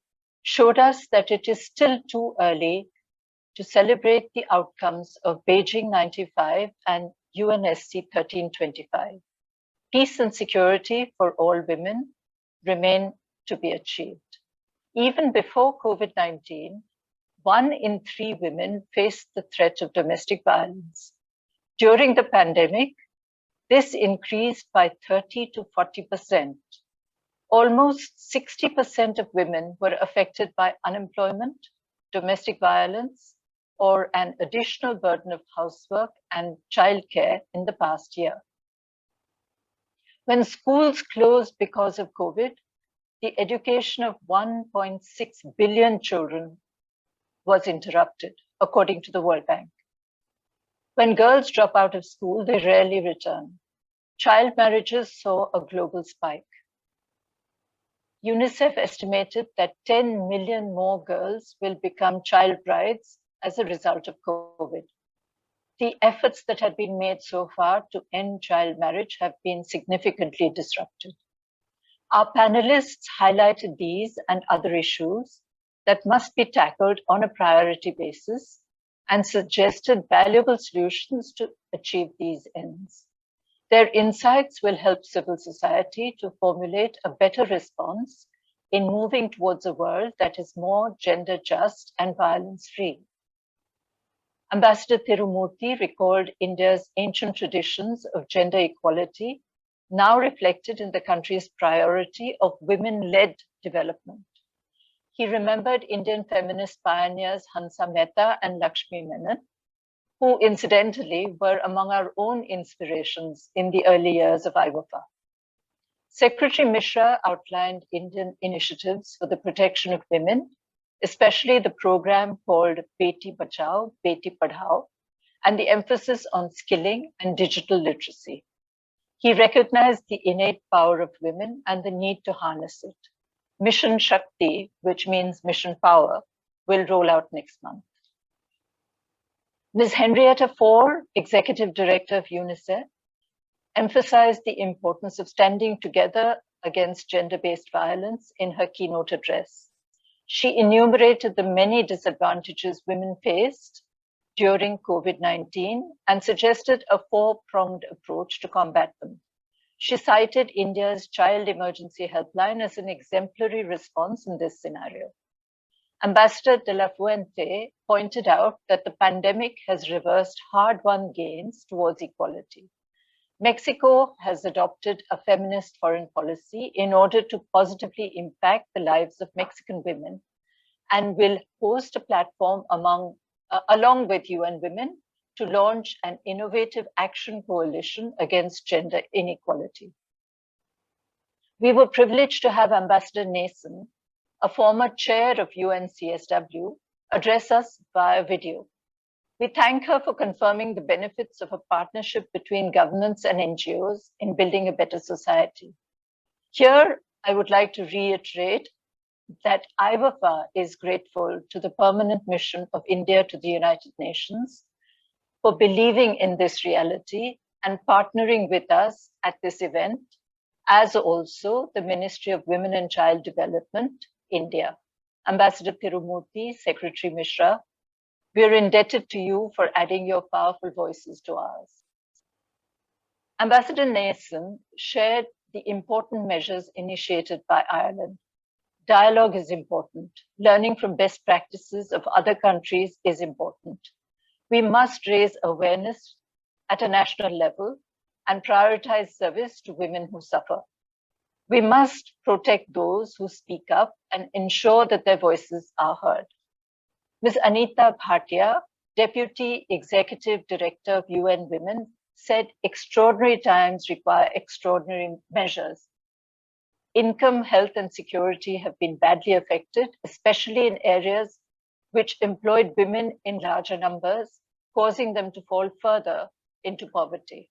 showed us that it is still too early to celebrate the outcomes of Beijing 95 and UNSC 1325. Peace and security for all women remain to be achieved. Even before COVID-19, 1 in 3 women faced the threat of domestic violence. During the pandemic, this increased by 30 to 40%. Almost 60% of women were affected by unemployment, domestic violence, or an additional burden of housework and childcare in the past year. When schools closed because of COVID, the education of 1.6 billion children was interrupted, according to the World Bank. When girls drop out of school, they rarely return. Child marriages saw a global spike. UNICEF estimated that 10 million more girls will become child brides as a result of COVID. The efforts that had been made so far to end child marriage have been significantly disrupted. Our panelists highlighted these and other issues that must be tackled on a priority basis and suggested valuable solutions to achieve these ends. Their insights will help civil society to formulate a better response in moving towards a world that is more gender just and violence-free. Ambassador Tirumurti recalled India's ancient traditions of gender equality, now reflected in the country's priority of women-led development. He remembered Indian feminist pioneers Hansa Mehta and Lakshmi Menon, who incidentally were among our own inspirations in the early years of AIWEFA. Secretary Mishra outlined Indian initiatives for the protection of women especially the program called Beti Bachao, Beti Padhao, and the emphasis on skilling and digital literacy. He recognized the innate power of women and the need to harness it. Mission Shakti, which means mission power, will roll out next month. Ms. Henrietta Fore, Executive Director of UNICEF, emphasized the importance of standing together against gender-based violence in her keynote address. She enumerated the many disadvantages women faced during COVID-19 and suggested a four-pronged approach to combat them. She cited India's Child Emergency Helpline as an exemplary response in this scenario. Ambassador de la Fuente pointed out that the pandemic has reversed hard-won gains towards equality. Mexico has adopted a feminist foreign policy in order to positively impact the lives of Mexican women and will host a platform along with UN Women to launch an innovative action coalition against gender inequality. We were privileged to have Ambassador Nason, a former chair of UNCSW, address us via video. We thank her for confirming the benefits of a partnership between governments and NGOs in building a better society. Here, I would like to reiterate that AIWEFA is grateful to the Permanent Mission of India to the United Nations for believing in this reality and partnering with us at this event, as also the Ministry of Women and Child Development, India. Ambassador Tirumurti, Secretary Mishra, we are indebted to you for adding your powerful voices to ours. Ambassador Nason shared the important measures initiated by Ireland. Dialogue is important. Learning from best practices of other countries is important. We must raise awareness at a national level and prioritize service to women who suffer. We must protect those who speak up and ensure that their voices are heard. Ms. Anita Bhatia, Deputy Executive Director of UN Women, said extraordinary times require extraordinary measures. Income, health, and security have been badly affected, especially in areas which employed women in larger numbers, causing them to fall further into poverty.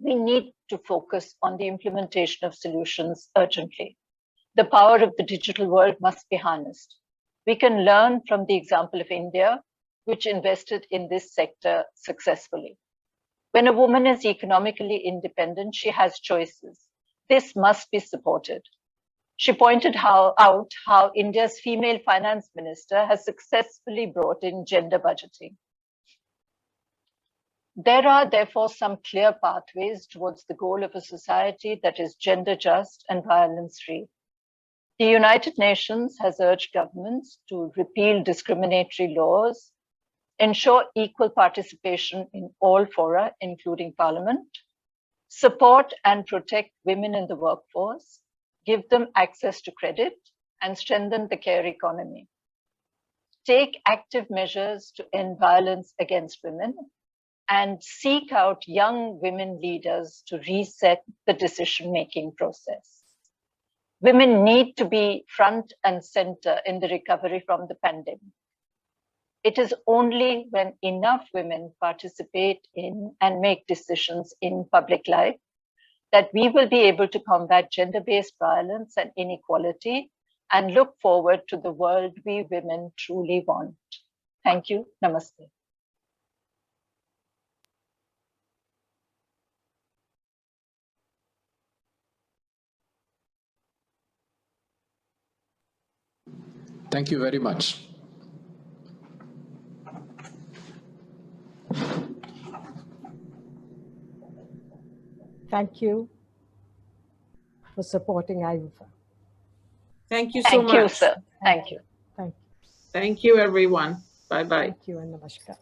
We need to focus on the implementation of solutions urgently. The power of the digital world must be harnessed. We can learn from the example of India, which invested in this sector successfully. When a woman is economically independent, she has choices. This must be supported. She pointed out how India's female finance minister has successfully brought in gender budgeting. There are therefore some clear pathways towards the goal of a society that is gender just and violence-free. The United Nations has urged governments to repeal discriminatory laws, ensure equal participation in all fora, including Parliament, support and protect women in the workforce, give them access to credit, and strengthen the care economy. Take active measures to end violence against women, and seek out young women leaders to reset the decision-making process. Women need to be front and center in the recovery from the pandemic. It is only when enough women participate in and make decisions in public life that we will be able to combat gender-based violence and inequality and look forward to the world we women truly want. Thank you. Namaste. Thank you very much. Thank you for supporting AIWEFA. Thank you so much. Thank you, sir. Thank you. Thank you. Thank you, everyone. Bye-bye. Thank you and namaskar.